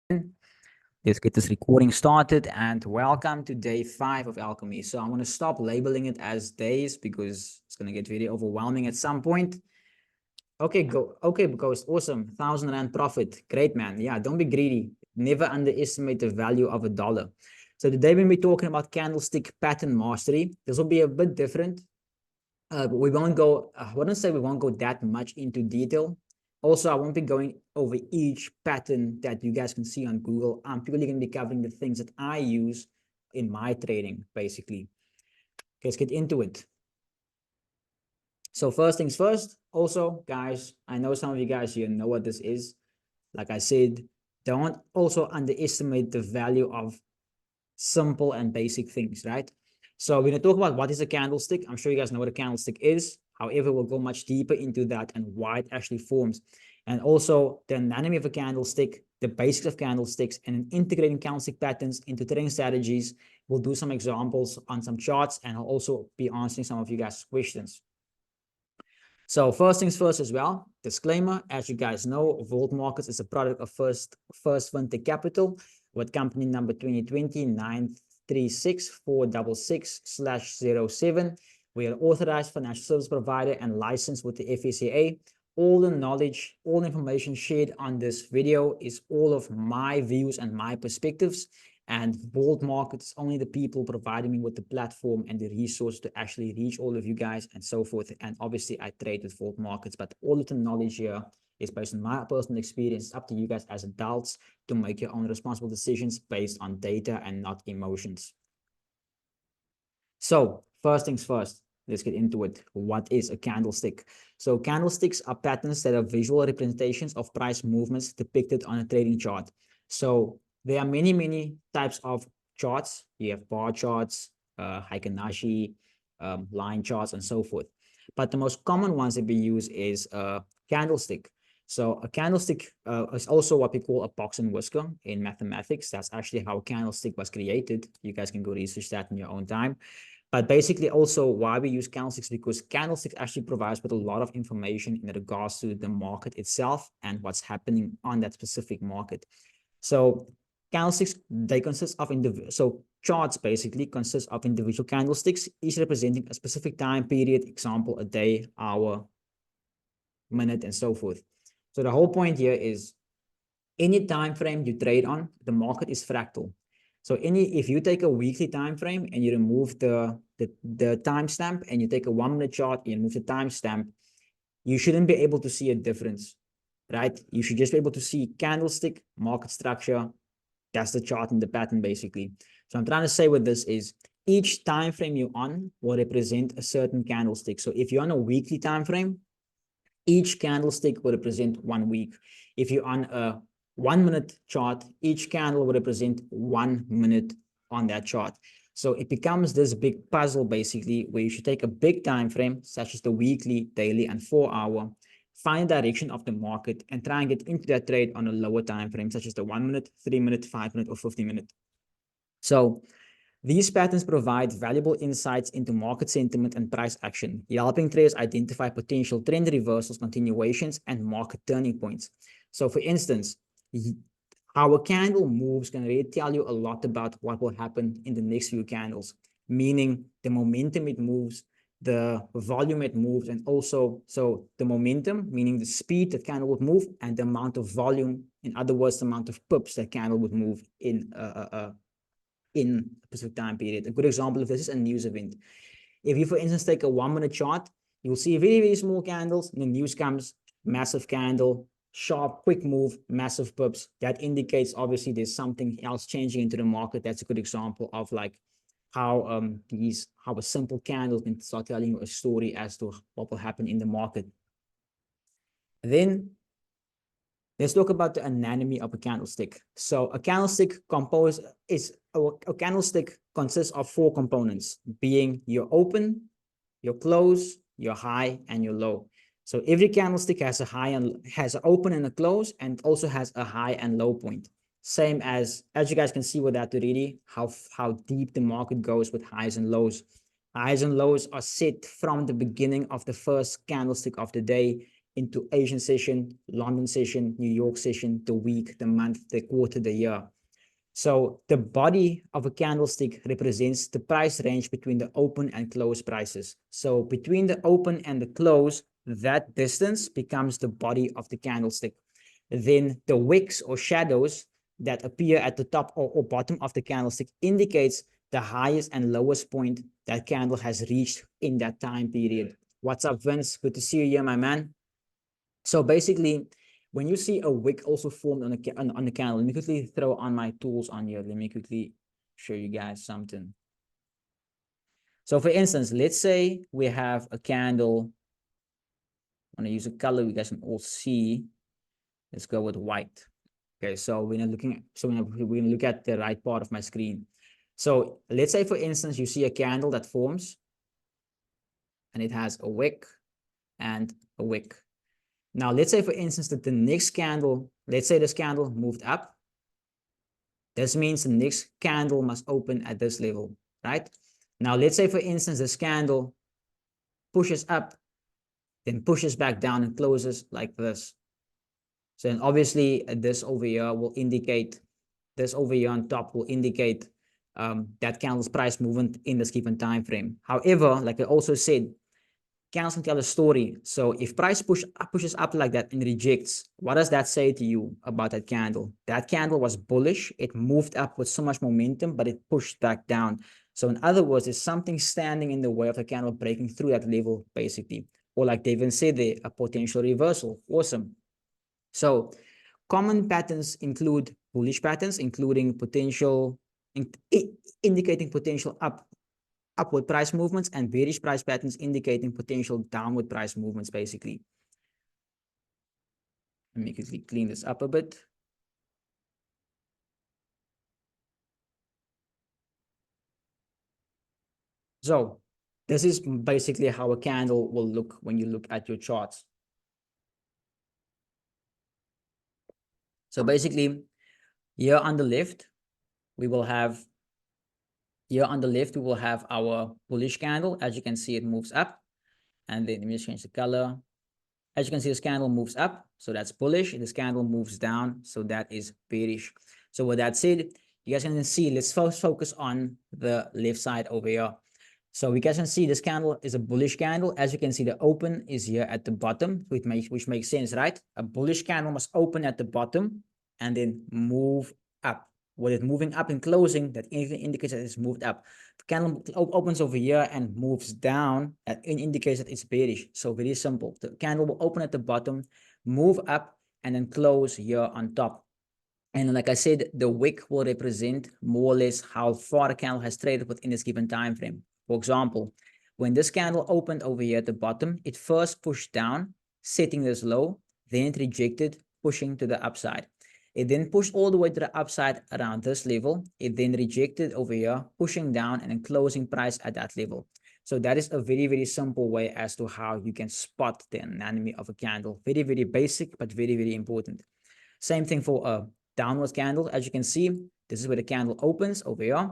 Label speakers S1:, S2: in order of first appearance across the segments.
S1: Let's get this recording started and welcome to day 5 of Alchemy. So I'm going to stop labeling it as days because it's going to get very overwhelming at some point. Okay, Ghost, awesome. 1,000 Rand profit. Great, man. Yeah, don't be greedy. Never underestimate the value of a dollar. So today we'll be talking about candlestick pattern mastery. This will be a bit different. We won't go, I wouldn't say we won't go that much into detail. Also, I won't be going over each pattern that you guys can see on Google. I'm purely going to be covering the things that I use in my trading, basically. Okay, let's get into it. So first things first, also, guys, I know some of you guys here know what this is. Like I said, don't also underestimate the value of simple and basic things, right? So we're going to talk about what is a candlestick. I'm sure you guys know what a candlestick is. However, we'll go much deeper into that and why it actually forms. And also the anatomy of a candlestick, the basics of candlesticks, and integrating candlestick patterns into trading strategies. We'll do some examples on some charts, and I'll also be answering some of you guys' questions. So first things first as well, disclaimer, as you guys know, Vault Markets is a product of First Fintech Capital with company number 2020-936-466/07. We are authorized financial service provider and licensed with the FSCA. All the knowledge, all the information shared on this video is all of my views and my perspectives. And Vault Markets, only the people providing me with the platform and the resource to actually reach all of you guys and so forth. And obviously I trade with Vault Markets, but all of the knowledge here is based on my personal experience. It's up to you guys as adults to make your own responsible decisions based on data and not emotions. So first things first, let's get into it. What is a candlestick? So candlesticks are patterns that are visual representations of price movements depicted on a trading chart. So there are many types of charts. You have bar charts, Heikin-Ashi, line charts, and so forth. But the most common ones that we use is a candlestick. So a candlestick is also what we call a box and whisker in mathematics. That's actually how a candlestick was created. You guys can go research that in your own time. But basically also why we use candlesticks, because candlesticks actually provides with a lot of information in regards to the market itself and what's happening on that specific market. So candlesticks, they consist of individual, so charts basically consist of individual candlesticks, each representing a specific time period, example, a day, hour, minute, and so forth. So the whole point here is any time frame you trade on, the market is fractal. So if you take a weekly time frame and you remove the timestamp and you take a 1 minute chart and you remove the timestamp, you shouldn't be able to see a difference, right? You should just be able to see candlestick, market structure. That's the chart and the pattern basically. So I'm trying to say with this is each time frame you're on will represent a certain candlestick. So if you're on a weekly time frame, each candlestick will represent 1 week. If you're on a 1 minute chart, each candle will represent 1 minute on that chart. So it becomes this big puzzle basically where you should take a big time frame such as the weekly, daily, and 4-hour, find the direction of the market and try and get into that trade on a lower time frame such as the 1 minute, 3 minute, 5 minute, or 15 minute. So these patterns provide valuable insights into market sentiment and price action, helping traders identify potential trend reversals, continuations, and market turning points. So for instance, how a candle moves can really tell you a lot about what will happen in the next few candles, meaning the momentum it moves, the volume it moves, and also, so the momentum, meaning the speed that candle would move, and the amount of volume, in other words, the amount of pips that candle would move in a specific time period. A good example of this is a news event. If you, for instance, take a 1 minute chart, you'll see very small candles, and the news comes, massive candle, sharp, quick move, massive pips. That indicates obviously there's something else changing into the market. That's a good example of like how a simple candle can start telling you a story as to what will happen in the market. Then let's talk about the anatomy of a candlestick. So a candlestick consists of 4 components, being your open, your close, your high, and your low. So every candlestick has an open and a close, and also has a high and low point. Same as you guys can see with that already, how deep the market goes with highs and lows. Highs and lows are set from the beginning of the first candlestick of the day, into Asian session, London session, New York session, the week, the month, the quarter, the year. So the body of a candlestick represents the price range between the open and close prices. So between the open and the close, that distance becomes the body of the candlestick. Then the wicks or shadows that appear at the top or bottom of the candlestick indicates the highest and lowest point that candle has reached in that time period. What's up, Vince? Good to see you here, my man. So basically, when you see a wick also formed on the candle, let me quickly throw on my tools on here. Let me quickly show you guys something. So for instance, let's say we have a candle. I'm going to use a color you guys can all see. Let's go with white. Okay, so we're not looking, so we're going to look at the right part of my screen. So let's say, for instance, you see a candle that forms and it has a wick and a wick. Now, let's say, for instance, that the next candle, let's say this candle moved up. This means the next candle must open at this level, right? Now, let's say, for instance, this candle pushes up, then pushes back down and closes like this. So then obviously this over here will indicate, this over here on top will indicate that candle's price movement in this given time frame. However, like I also said, candles can tell a story. So if price pushes up like that and rejects, what does that say to you about that candle? That candle was bullish. It moved up with so much momentum, but it pushed back down. So in other words, there's something standing in the way of the candle breaking through that level, basically. Or like Devin said there, a potential reversal. Awesome. So common patterns include bullish patterns, including potential, indicating potential upward price movements, and bearish price patterns indicating potential downward price movements, basically. Let me quickly clean this up a bit. So this is basically how a candle will look when you look at your charts. So basically, here on the left, we will have our bullish candle. As you can see, it moves up. And then let me just change the color. As you can see, this candle moves up, so that's bullish. This candle moves down, so that is bearish. So with that said, you guys can see, let's first focus on the left side over here. So you guys can see this candle is a bullish candle. As you can see, the open is here at the bottom, which makes sense, right? A bullish candle must open at the bottom and then move up. With it moving up and closing, that indicates that it's moved up. The candle opens over here and moves down, that indicates that it's bearish. So very simple. The candle will open at the bottom, move up, and then close here on top. And like I said, the wick will represent more or less how far the candle has traded within this given time frame. For example, when this candle opened over here at the bottom, it first pushed down, setting this low, then it rejected, pushing to the upside. It then pushed all the way to the upside around this level. It then rejected over here, pushing down and then closing price at that level. So that is a very, very simple way as to how you can spot the anatomy of a candle. Very, very basic, but very, very important. Same thing for a downward candle. As you can see, this is where the candle opens over here.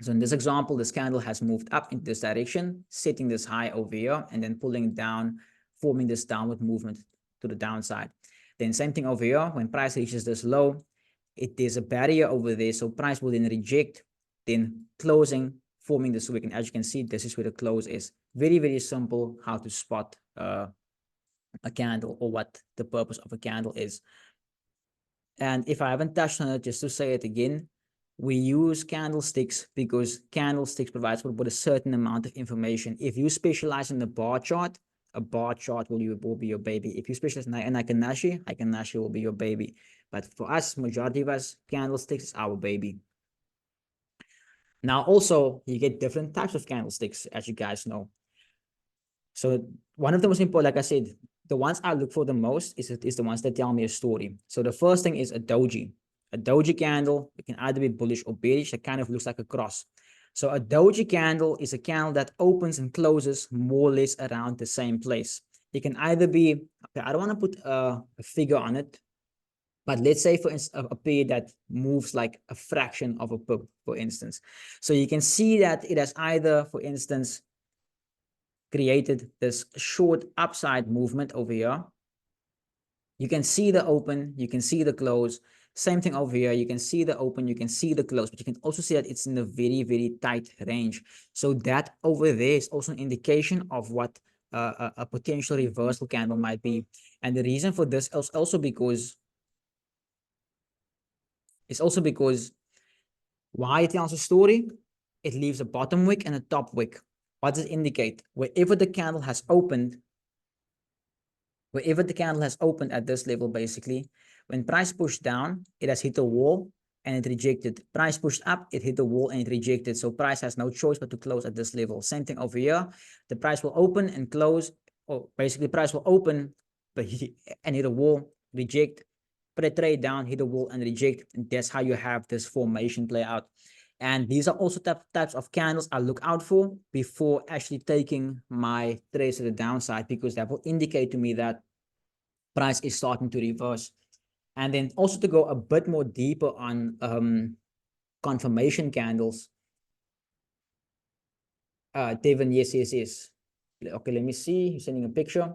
S1: So in this example, this candle has moved up in this direction, setting this high over here, and then pulling down, forming this downward movement to the downside. Then same thing over here, when price reaches this low, there's a barrier over there, so price will then reject, then closing, forming this wick. And as you can see, this is where the close is. Very, very simple how to spot a candle, or what the purpose of a candle is. And if I haven't touched on it, just to say it again, we use candlesticks because candlesticks provides with a certain amount of information. If you specialize in the bar chart, a bar chart will be your baby. If you specialize in Ikenashi will be your baby. But for us, majority of us, candlesticks is our baby. Now, also, you get different types of candlesticks, as you guys know. So one of the most important, like I said, the ones I look for the most is the ones that tell me a story. So the first thing is a doji. A doji candle, it can either be bullish or bearish. It kind of looks like a cross. So a doji candle is a candle that opens and closes more or less around the same place. It can either be, okay, I don't want to put a figure on it, but let's say, for instance, a pair that moves like a fraction of a pip, for instance. So you can see that it has either, for instance, created this short upside movement over here, You can see the open, you can see the close. Same thing over here. You can see the open, you can see the close, but you can also see that it's in a very, very tight range. So that over there is also an indication of what a potential reversal candle might be. And the reason for this is also because why it tells a story. It leaves a bottom wick and a top wick. What does it indicate? Wherever the candle has opened at this level, basically, when price pushed down, it has hit a wall and it rejected. Price pushed up, it hit the wall and it rejected. So price has no choice but to close at this level. Same thing over here. The price will open and close, or basically price will open and hit a wall, reject, put a trade down, hit a wall and reject. And that's how you have this formation play out. And these are also types of candles I look out for before actually taking my trades to the downside, because that will indicate to me that price is starting to reverse. And then also to go a bit more deeper on confirmation candles. Devin, yes. Okay, let me see. You're sending a picture.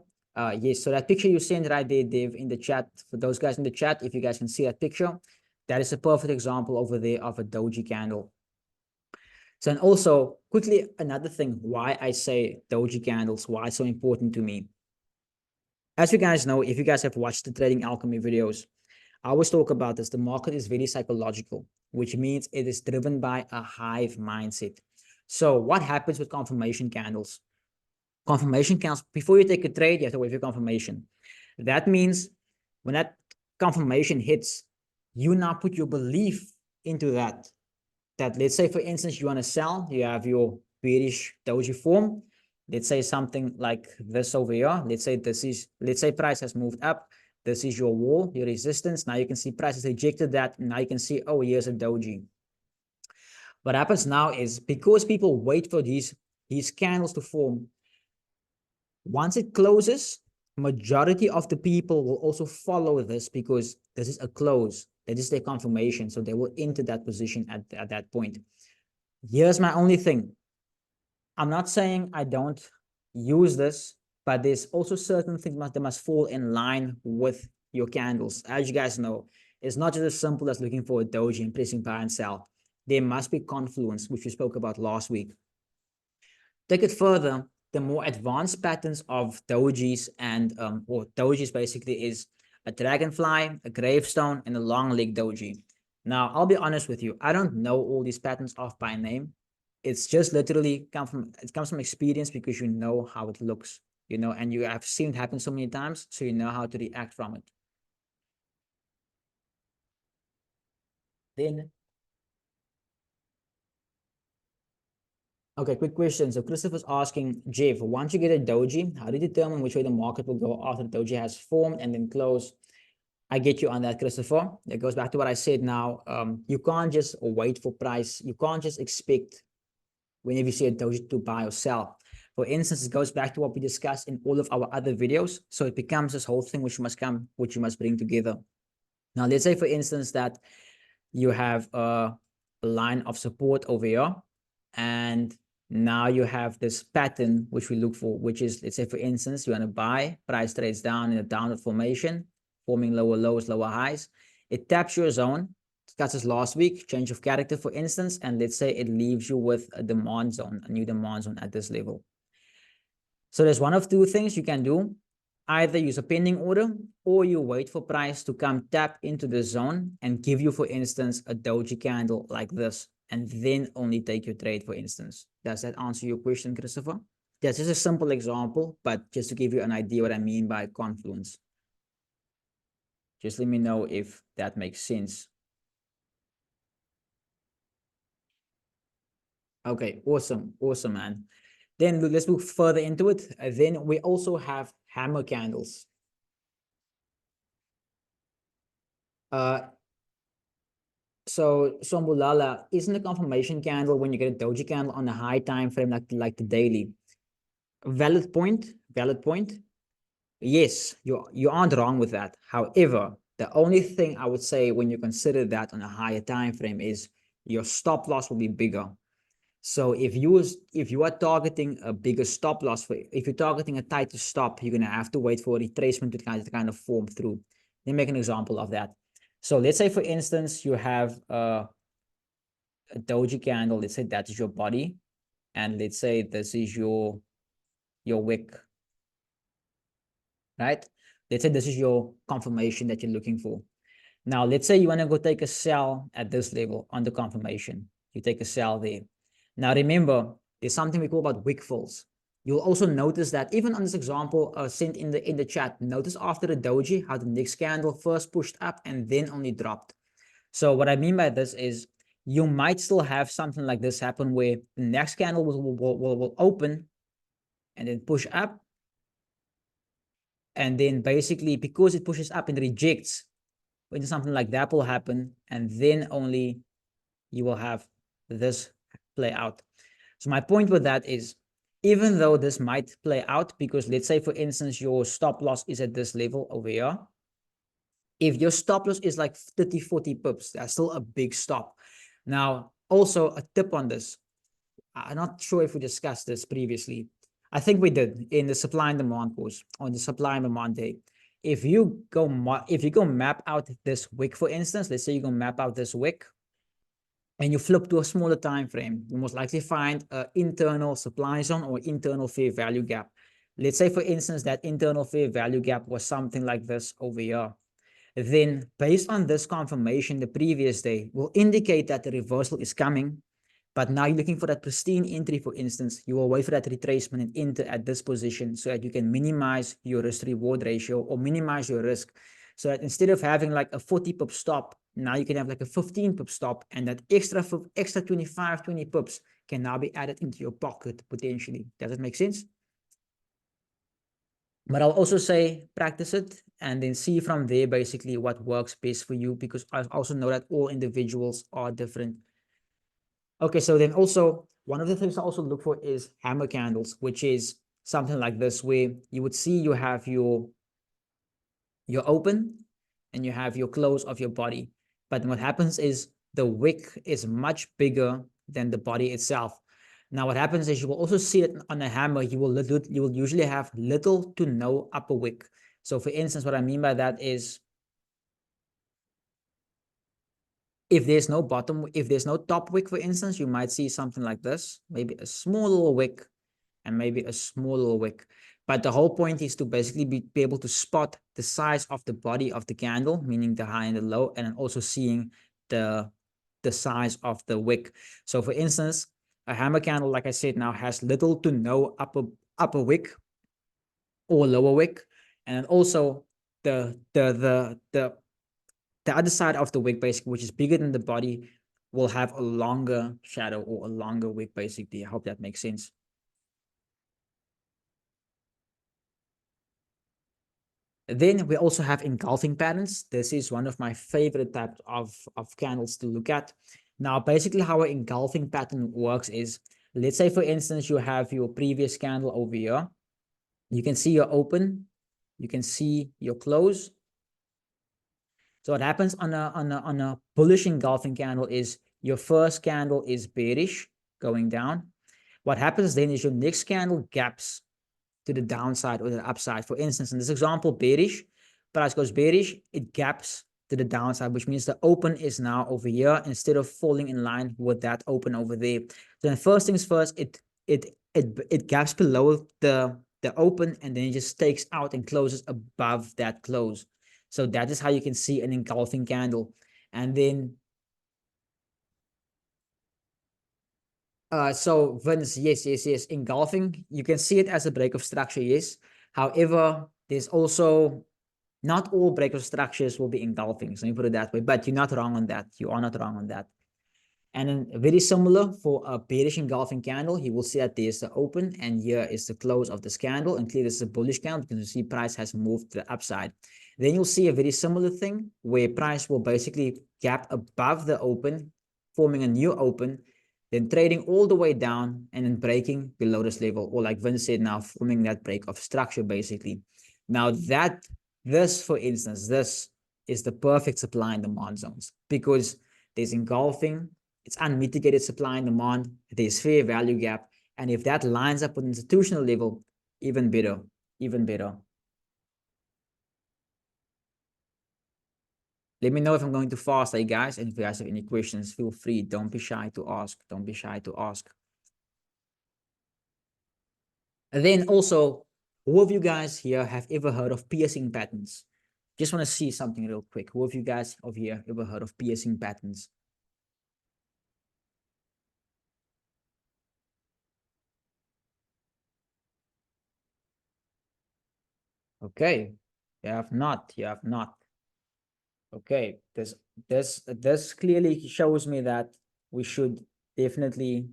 S1: Yes, so that picture you sent right there, Dev, in the chat. For those guys in the chat, if you guys can see that picture, that is a perfect example over there of a doji candle. So, and also quickly, another thing why I say doji candles, why it's so important to me. As you guys know, if you guys have watched the Trading Alchemy videos, I always talk about this. The market is very psychological, which means it is driven by a hive mindset. So what happens with confirmation candles? Confirmation candles, before you take a trade, you have to wait for confirmation. That means when that confirmation hits, you now put your belief into that. That let's say, for instance, you want to sell, you have your bearish doji form. Let's say something like this over here. Let's say price has moved up. This is your wall, your resistance. Now you can see price has rejected that. Now you can see, oh, here's a doji. What happens now is, because people wait for these candles to form, once it closes, majority of the people will also follow this, because this is a close. That is their confirmation. So they will enter that position at that point. Here's my only thing. I'm not saying I don't use this, but there's also certain things that must fall in line with your candles. As you guys know, it's not just as simple as looking for a doji and pressing buy and sell. There must be confluence, which we spoke about last week. Take it further, the more advanced patterns of dojis or dojis basically is a dragonfly, a gravestone, and a long leg doji. Now, I'll be honest with you, I don't know all these patterns off by name. It's just literally it comes from experience, because you know how it looks, and you have seen it happen so many times, so you know how to react from it. Then, okay, quick question. So Christopher's asking, Jeff, once you get a doji, how do you determine which way the market will go after the doji has formed and then close? I get you on that, Christopher. It goes back to what I said now. You can't just wait for price. You can't just expect whenever you see a doji to buy or sell. For instance, it goes back to what we discussed in all of our other videos. So it becomes this whole thing which you must bring together. Now, let's say, for instance, that you have a line of support over here, and now you have this pattern which we look for, which is, let's say, for instance, you want to buy, price trades down in a downward formation, forming lower lows, lower highs. It taps your zone. Discussed this last week, change of character, for instance, and let's say it leaves you with a demand zone, a new demand zone at this level. So there's one of two things you can do. Either use a pending order, or you wait for price to come tap into the zone and give you, for instance, a doji candle like this, and then only take your trade, for instance. Does that answer your question, Christopher? That's just a simple example, but just to give you an idea what I mean by confluence. Just let me know if that makes sense. Okay, awesome, man. Then let's move further into it. Then we also have hammer candles. So Sombulala, isn't a confirmation candle when you get a doji candle on a high time frame like the daily? Valid point. Yes, you aren't wrong with that. However, the only thing I would say when you consider that on a higher time frame is your stop loss will be bigger. So if you are targeting a bigger stop loss, if you're targeting a tighter stop, you're gonna have to wait for a retracement to kind of form through. Let me make an example of that. So let's say, for instance, you have a doji candle. Let's say that is your body, and let's say this is your wick, right? Let's say this is your confirmation that you're looking for. Now, let's say you want to go take a sell at this level on the confirmation. You take a sell there. Now, remember, there's something we call about wick fills. You'll also notice that even on this example sent in the chat, notice after the doji how the next candle first pushed up and then only dropped. So what I mean by this is you might still have something like this happen where the next candle will open and then push up. And then basically, because it pushes up and rejects, when something like that will happen, and then only you will have this play out. So my point with that is, even though this might play out, because let's say, for instance, your stop loss is at this level over here. If your stop loss is like 30, 40 pips, that's still a big stop. Now, also a tip on this. I'm not sure if we discussed this previously. I think we did in the supply and demand course, on the supply and demand day. If you go map out this wick, for instance, let's say you go map out this wick, and you flip to a smaller time frame, you most likely find an internal supply zone or internal fair value gap. Let's say, for instance, that internal fair value gap was something like this over here. Then, based on this confirmation the previous day, will indicate that the reversal is coming. But now you're looking for that pristine entry, for instance. You will wait for that retracement and enter at this position so that you can minimize your risk-reward ratio or minimize your risk. So that instead of having like a 40 pip stop, now you can have like a 15 pip stop, and that extra 25, 20 pips can now be added into your pocket potentially. Does it make sense? But I'll also say practice it and then see from there basically what works best for you, because I also know that all individuals are different. Okay, so then also one of the things I also look for is hammer candles, which is something like this, where you would see you have your open and you have your close of your body. But what happens is the wick is much bigger than the body itself. Now, what happens is you will also see it on a hammer, you will usually have little to no upper wick. So for instance, what I mean by that is, if there's no top wick, for instance, you might see something like this, maybe a small little wick and maybe a small little wick. But the whole point is to basically be able to spot the size of the body of the candle, meaning the high and the low, and then also seeing the size of the wick. So for instance, a hammer candle, like I said, now has little to no upper wick or lower wick. And then also the other side of the wick, basically, which is bigger than the body, will have a longer shadow or a longer wick, basically. I hope that makes sense. Then we also have engulfing patterns. This is one of my favorite types of candles to look at. Now, basically how an engulfing pattern works is, let's say, for instance, you have your previous candle over here. You can see your open, you can see your close. So what happens on a bullish engulfing candle is your first candle is bearish going down. What happens then is your next candle gaps to the downside or the upside. For instance, in this example, bearish, price goes bearish, it gaps to the downside, which means the open is now over here instead of falling in line with that open over there. So then first things first, it gaps below the open, and then it just takes out and closes above that close. So that is how you can see an engulfing candle. And then so Vince, yes. Engulfing, you can see it as a break of structure, yes. However, there's also, not all break of structures will be engulfing. So let me put it that way, but you're not wrong on that. You are not wrong on that. And then very similar for a bearish engulfing candle, you will see that there's the open and here is the close of this candle, and clearly this is a bullish candle because you see price has moved to the upside. Then you'll see a very similar thing where price will basically gap above the open, forming a new open, then trading all the way down and then breaking below this level, or like Vince said, now forming that break of structure basically. Now this, for instance, this is the perfect supply and demand zones, because there's engulfing, it's unmitigated supply and demand, there's fair value gap, and if that lines up with institutional level, even better, even better. Let me know if I'm going too fast, hey guys. And if you guys have any questions, feel free. Don't be shy to ask. Don't be shy to ask. And then also, who of you guys here have ever heard of piercing patterns? Just want to see something real quick. Who of you guys over here ever heard of piercing patterns? Okay, you have not. You have not. Okay, this clearly shows me that we should definitely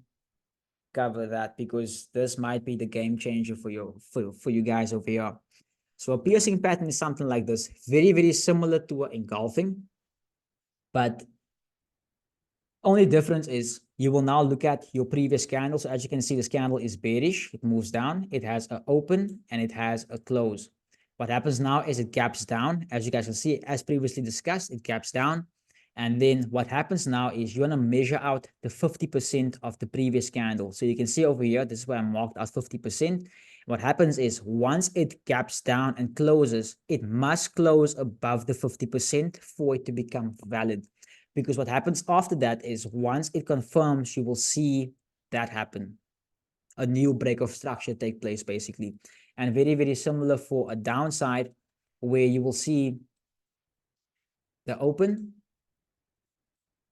S1: cover that, because this might be the game changer for you guys over here. So a piercing pattern is something like this, very similar to engulfing, but only difference is you will now look at your previous candle. So as you can see, this candle is bearish. It moves down. It has an open and it has a close. What happens now is it gaps down. As you guys can see, as previously discussed, it gaps down. And then what happens now is you want to measure out the 50% of the previous candle. So you can see over here, this is where I marked out 50%. What happens is once it gaps down and closes, it must close above the 50% for it to become valid. Because what happens after that is once it confirms, you will see that happen. A new break of structure take place, basically. And very similar for a downside, where you will see the open,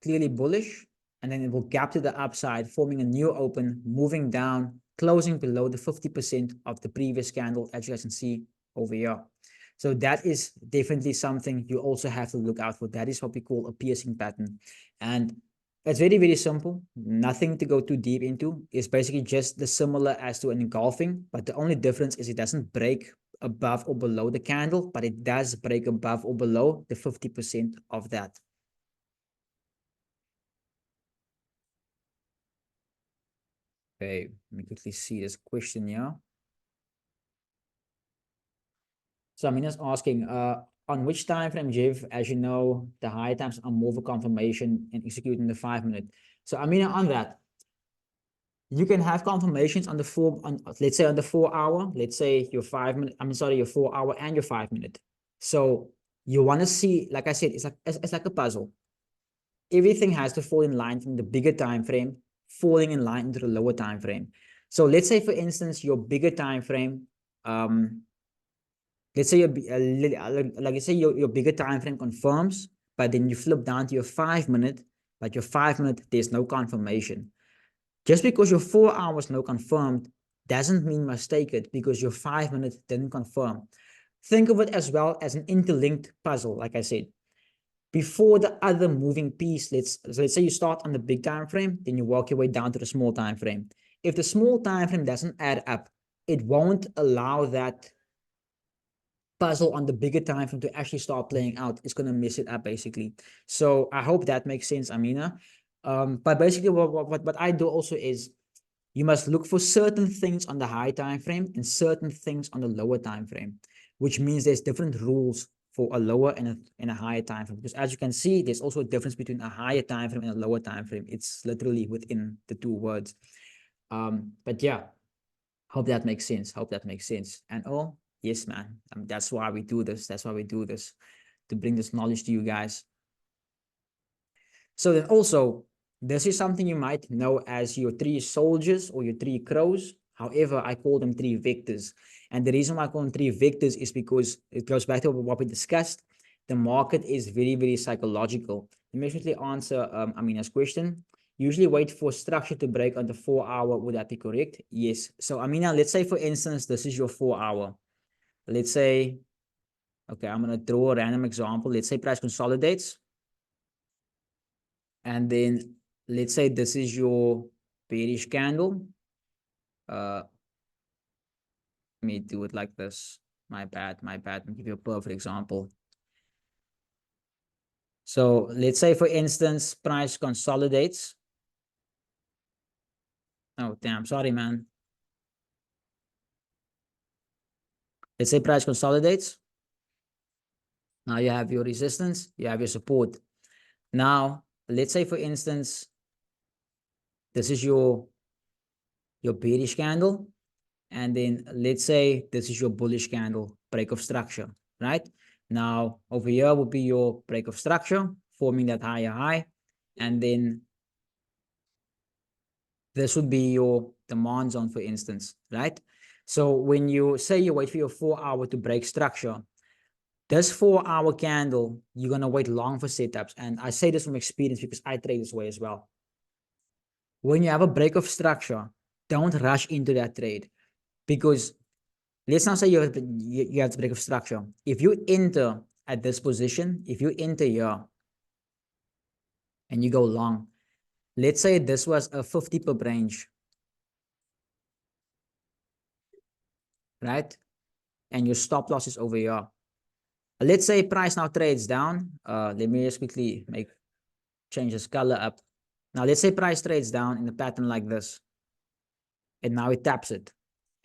S1: clearly bullish, and then it will gap to the upside, forming a new open, moving down, closing below the 50% of the previous candle, as you guys can see over here. So that is definitely something you also have to look out for. That is what we call a piercing pattern. And it's very simple. Nothing to go too deep into. It's basically just the similar as to an engulfing, but the only difference is it doesn't break above or below the candle, but it does break above or below the 50% of that. Okay, let me quickly see this question here. So Amina's asking, on which time frame, Jeff, as you know, the high times are more of a confirmation and executing the 5 minute. So Amina, on that, you can have confirmations on the let's say on the 4 hour, let's say your 5 minute, your 4 hour and your 5 minute. So you want to see, like I said, it's like a puzzle. Everything has to fall in line from the bigger time frame, falling in line into the lower time frame. So let's say, for instance, your bigger time frame, let's say like you say your bigger time frame confirms, but then you flip down to your 5 minute, but your 5 minute, there's no confirmation. Just because your 4 hours no confirmed doesn't mean mistake it because your 5 minute didn't confirm. Think of it as well as an interlinked puzzle, like I said. Before the other moving piece, let's say you start on the big time frame, then you work your way down to the small time frame. If the small time frame doesn't add up, it won't allow that puzzle on the bigger time frame to actually start playing out. It's going to mess it up, basically. So I hope that makes sense, Amina. But basically what I do also is you must look for certain things on the high time frame and certain things on the lower time frame, which means there's different rules for a lower and a higher time frame. Because as you can see, there's also a difference between a higher time frame and a lower time frame. It's literally within the two words. But yeah, hope that makes sense. Hope that makes sense. And oh, yes, man. That's why we do this. That's why we do this, to bring this knowledge to you guys. So then also, this is something you might know as your 3 soldiers or your 3 crows. However, I call them 3 victors. And the reason why I call them 3 victors is because it goes back to what we discussed. The market is very psychological. Let me immediately answer Amina's question. Usually wait for structure to break on the 4 hour. Would that be correct? Yes. So Amina, let's say, for instance, this is your 4 hour. Let's say, okay, I'm going to draw a random example. Let's say price consolidates. And then let's say this is your bearish candle. Let me do it like this. My bad. Let me give you a perfect example. So let's say, for instance, price consolidates. Oh, damn. Sorry, man. Let's say price consolidates. Now you have your resistance. You have your support. Now, let's say, for instance, this is your bearish candle. And then let's say this is your bullish candle, break of structure, right? Now, over here would be your break of structure, forming that higher high. And then this would be your demand zone, for instance, right? So when you say you wait for your 4-hour to break structure, this 4-hour candle, you're going to wait long for setups. And I say this from experience because I trade this way as well. When you have a break of structure, don't rush into that trade, because let's now say you have to break of structure. If you enter at this position, if you enter here and you go long, let's say this was a 50 pip range, right? And your stop loss is over here. Let's say price now trades down. Let me just quickly change this color up. Now let's say price trades down in a pattern like this, and now it taps it,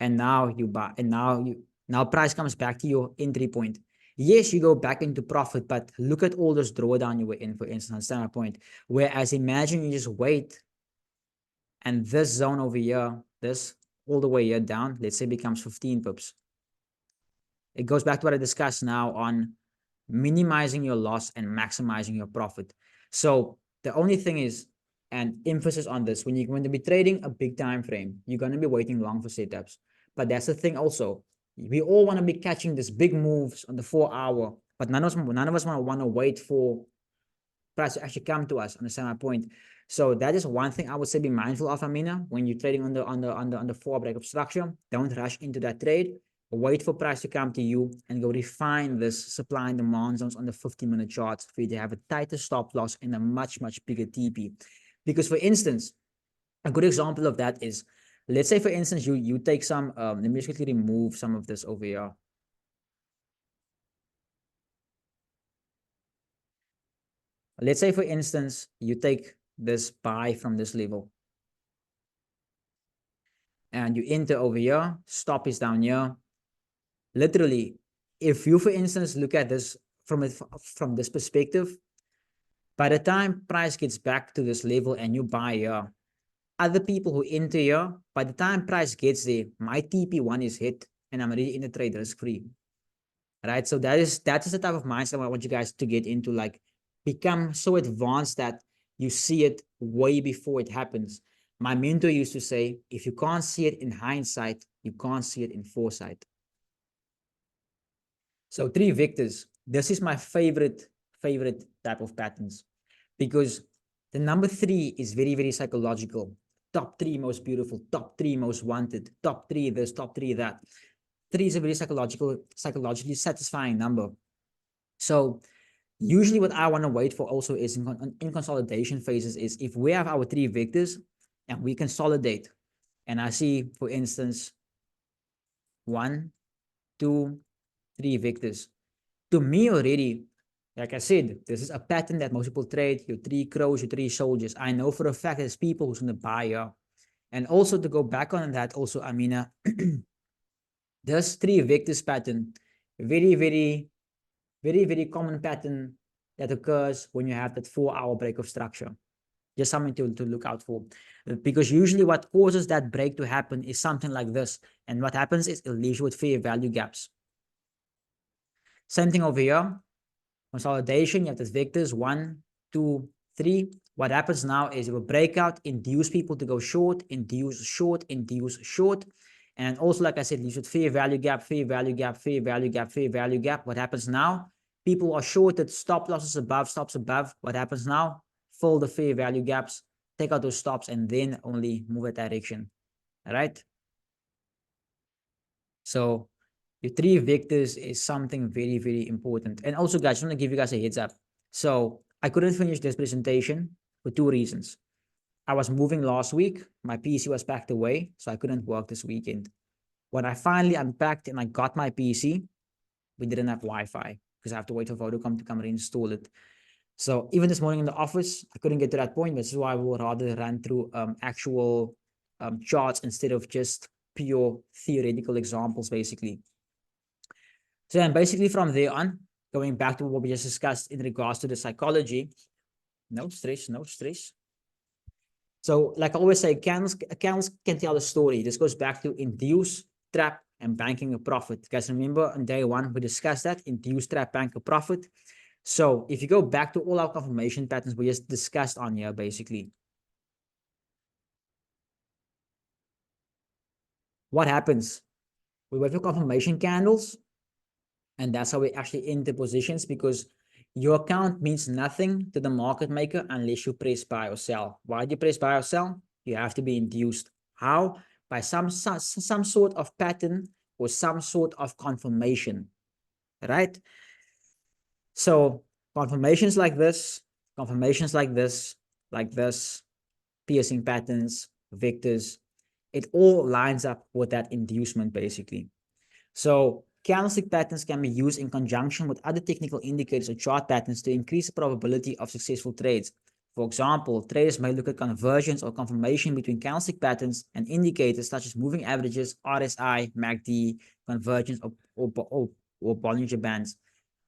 S1: and now you buy, and now price comes back to your entry point. Yes, you go back into profit, but look at all this drawdown you were in, for instance, understand my point. Whereas imagine you just wait, and this zone over here, this all the way here down, let's say becomes 15 pips. It goes back to what I discussed now on minimizing your loss and maximizing your profit. So the only thing is, and emphasis on this, when you're going to be trading a big time frame, you're going to be waiting long for setups. But that's the thing also. We all want to be catching these big moves on the 4-hour, but none of us want to wait for price to actually come to us. Understand my point? So that is one thing I would say be mindful of, Amina, when you're trading on the 4 break of structure. Don't rush into that trade. Wait for price to come to you and go refine this supply and demand zones on the 15-minute charts for you to have a tighter stop loss and a much bigger TP. Because for instance, a good example of that is, let's say for instance, you take some, let me just quickly remove some of this over here. Let's say for instance, you take this buy from this level and you enter over here, stop is down here. Literally, if you, for instance, look at this from this perspective, by the time price gets back to this level and you buy here, other people who enter here, by the time price gets there, my TP1 is hit and I'm already in the trade risk free. Right? So that is the type of mindset I want you guys to get into, like become so advanced that you see it way before it happens. My mentor used to say, if you can't see it in hindsight, you can't see it in foresight. So 3 victors, this is my favorite type of patterns, because the number 3 is very psychological. Top 3 most beautiful, top 3 most wanted, top 3 this, top 3 that. 3 is a very psychologically satisfying number. So usually what I want to wait for also is in consolidation phases is if we have our 3 victors and we consolidate, and I see, for instance, 1, 2, 3 victors. To me already, like I said, this is a pattern that most people trade. Your 3 crows, your 3 soldiers. I know for a fact there's people who's going to buy up. And also to go back on that, also, Amina, this 3 victors pattern, very common pattern that occurs when you have that 4-hour break of structure. Just something to look out for, because usually what causes that break to happen is something like this. And what happens is it leaves you with fair value gaps. Same thing over here. Consolidation, you have the victors 1, 2, 3. What happens now is it will break out, induce people to go short, induce short, induce short. And also, like I said, leaves with fair value gap, fair value gap, fair value gap, fair value gap. What happens now? People are shorted, stop losses above, stops above. What happens now? Fill the fair value gaps, take out those stops, and then only move a direction. All right. So your 3 victors is something very important. And also, guys, I want to give you guys a heads up. So I couldn't finish this presentation for 2 reasons. I was moving last week. My PC was packed away, so I couldn't work this weekend. When I finally unpacked and I got my PC, we didn't have Wi-Fi because I have to wait for Vodacom to come and install it. So even this morning in the office, I couldn't get to that point. This is why we will rather run through actual charts instead of just pure theoretical examples, basically. So then basically from there on, going back to what we just discussed in regards to the psychology, no stress. So like I always say, candles can tell a story. This goes back to induce, trap, and banking a profit. Guys, remember on day one, we discussed that, induce, trap, bank a profit. So if you go back to all our confirmation patterns we just discussed on here, basically, what happens? We wait for confirmation candles, and that's how we actually enter positions, because your account means nothing to the market maker unless you press buy or sell. Why do you press buy or sell? You have to be induced. How? By some sort of pattern or some sort of confirmation, right? So confirmations like this, like this, piercing patterns, vectors, it all lines up with that inducement, basically. So candlestick patterns can be used in conjunction with other technical indicators or chart patterns to increase the probability of successful trades. For example, traders may look at convergence or confirmation between candlestick patterns and indicators such as moving averages, RSI, MACD, convergence, or Bollinger Bands.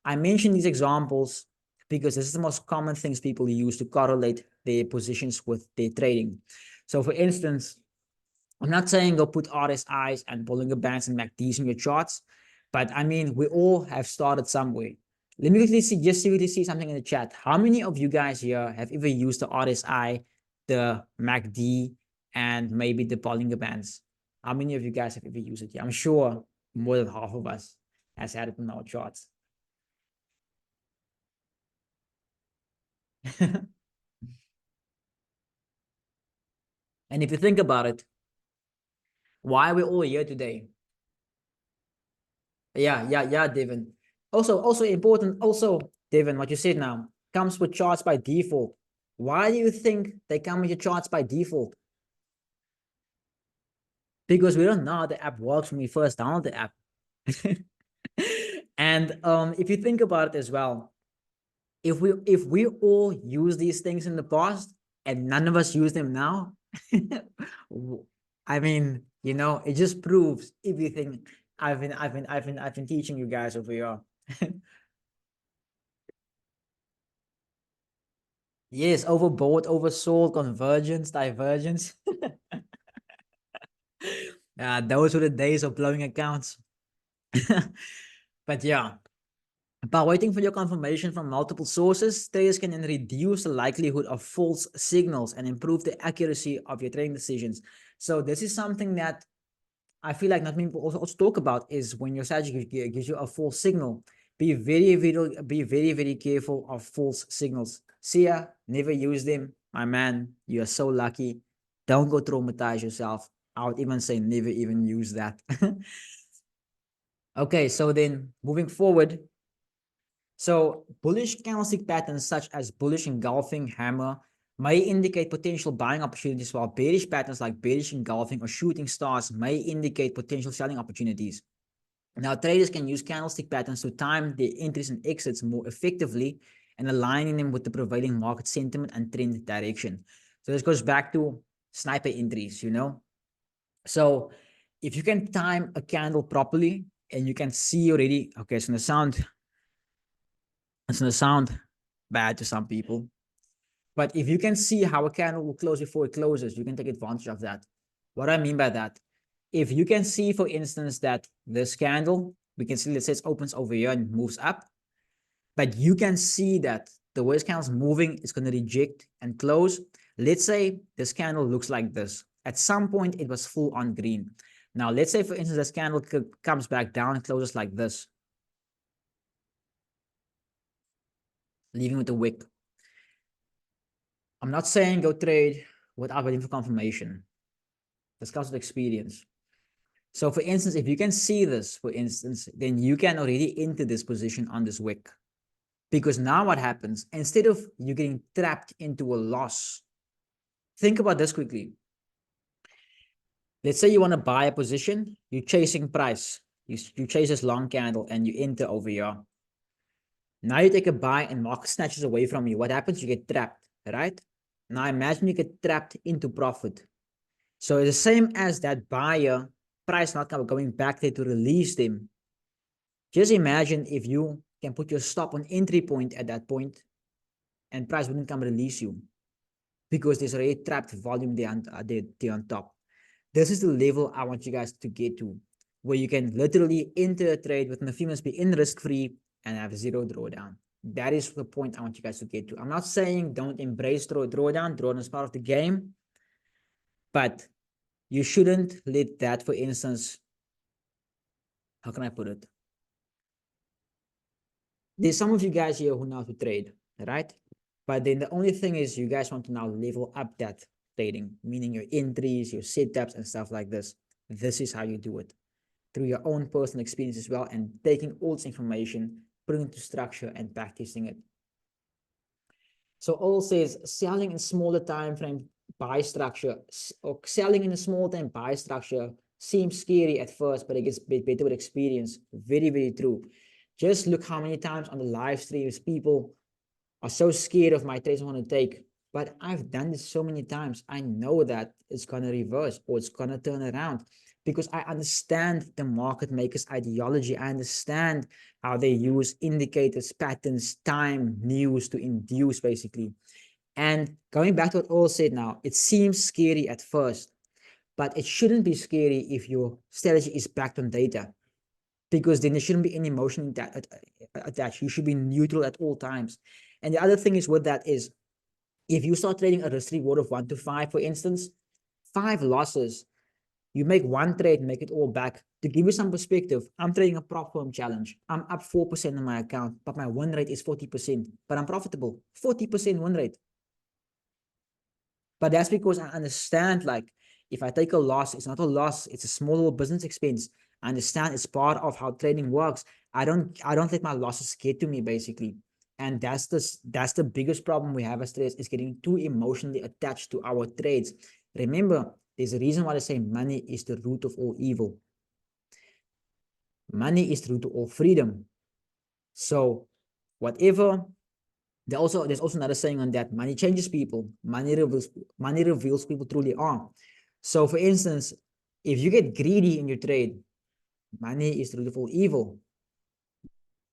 S1: I mention these examples because this is the most common things people use to correlate their positions with their trading. So for instance, I'm not saying go put RSIs and Bollinger Bands and MACDs in your charts, but I mean, we all have started somewhere. Let me quickly see, just see something in the chat. How many of you guys here have ever used the RSI, the MACD, and maybe the Bollinger Bands? How many of you guys have ever used it? Yeah, I'm sure more than half of us has had it in our charts. And if you think about it, why are we all here today? Yeah, Devin. Also important, Devin, what you said now comes with charts by default. Why do you think they come with your charts by default? Because we don't know how the app works when we first download the app. And if you think about it as well, if we all use these things in the past and none of us use them now, I mean, you know, it just proves everything I've been teaching you guys over here. Yes, overbought, oversold, convergence, divergence. Those were the days of blowing accounts. But yeah, by waiting for your confirmation from multiple sources, traders can then reduce the likelihood of false signals and improve the accuracy of your trading decisions. So this is something that I feel like not many people also talk about, is when your strategy gives you a false signal. Be very careful of false signals. See ya, never use them. My man, you are so lucky. Don't go traumatize yourself. I would even say never even use that. Okay, so then moving forward. So bullish candlestick patterns such as bullish engulfing hammer may indicate potential buying opportunities, while bearish patterns like bearish engulfing or shooting stars may indicate potential selling opportunities. Now, traders can use candlestick patterns to time their entries and exits more effectively and aligning them with the prevailing market sentiment and trend direction. So this goes back to sniper entries, you know. So if you can time a candle properly and you can see already, okay, it's gonna sound bad to some people, but if you can see how a candle will close before it closes, you can take advantage of that. What I mean by that, if you can see, for instance, that this candle, we can see, let's say it opens over here and moves up, but you can see that the way this candle is moving, it's going to reject and close. Let's say this candle looks like this. At some point, it was full on green. Now, let's say, for instance, this candle comes back down and closes like this, leaving with the wick. I'm not saying go trade without waiting for confirmation. Discuss with experience. So for instance, if you can see this, for instance, then you can already enter this position on this wick. Because now what happens, instead of you getting trapped into a loss, think about this quickly. Let's say you want to buy a position, you're chasing price. You chase this long candle and you enter over here. Now you take a buy and market snatches away from you. What happens? You get trapped, right? Now imagine you get trapped into profit. So it's the same as that buyer, price not going back there to release them. Just imagine if you can put your stop on entry point at that point and price wouldn't come release you because there's already trapped volume there on top. This is the level I want you guys to get to, where you can literally enter a trade within a few minutes, be in risk-free, and have zero drawdown. That is the point I want you guys to get to. I'm not saying don't embrace drawdown. Drawdown is part of the game, but you shouldn't let that, for instance, how can I put it? There's some of you guys here who know how to trade, right? But then the only thing is you guys want to now level up that trading, meaning your entries, your setups, and stuff like this. This is how you do it, through your own personal experience as well, and taking all this information, putting it into structure and practicing it. So all says selling in smaller time frame buy structure, or selling in a small time buy structure seems scary at first, but it gets better with experience. Very, very true. Just look how many times on the live streams people are so scared of my trades I want to take. But I've done this so many times. I know that it's going to reverse or it's going to turn around because I understand the market makers' ideology. I understand how they use indicators, patterns, time, news to induce, basically. And going back to what All said now, it seems scary at first, but it shouldn't be scary if your strategy is backed on data, because then there shouldn't be any emotion attached. You should be neutral at all times. And the other thing is with that is, if you start trading a risk reward of 1 to 5, for instance, 5 losses, you make one trade, make it all back. To give you some perspective, I'm trading a prop firm challenge. I'm up 4% on my account, but my win rate is 40%, but I'm profitable. 40% win rate. But that's because I understand, like, if I take a loss, it's not a loss, it's a small little business expense. I understand it's part of how trading works. I don't let my losses get to me, basically. And that's the biggest problem we have as traders, is getting too emotionally attached to our trades. Remember, there's a reason why they say money is the root of all evil. Money is the root of all freedom. So whatever, there's also another saying on that: money changes people, money reveals people truly are. So for instance, if you get greedy in your trade, money is the root of all evil.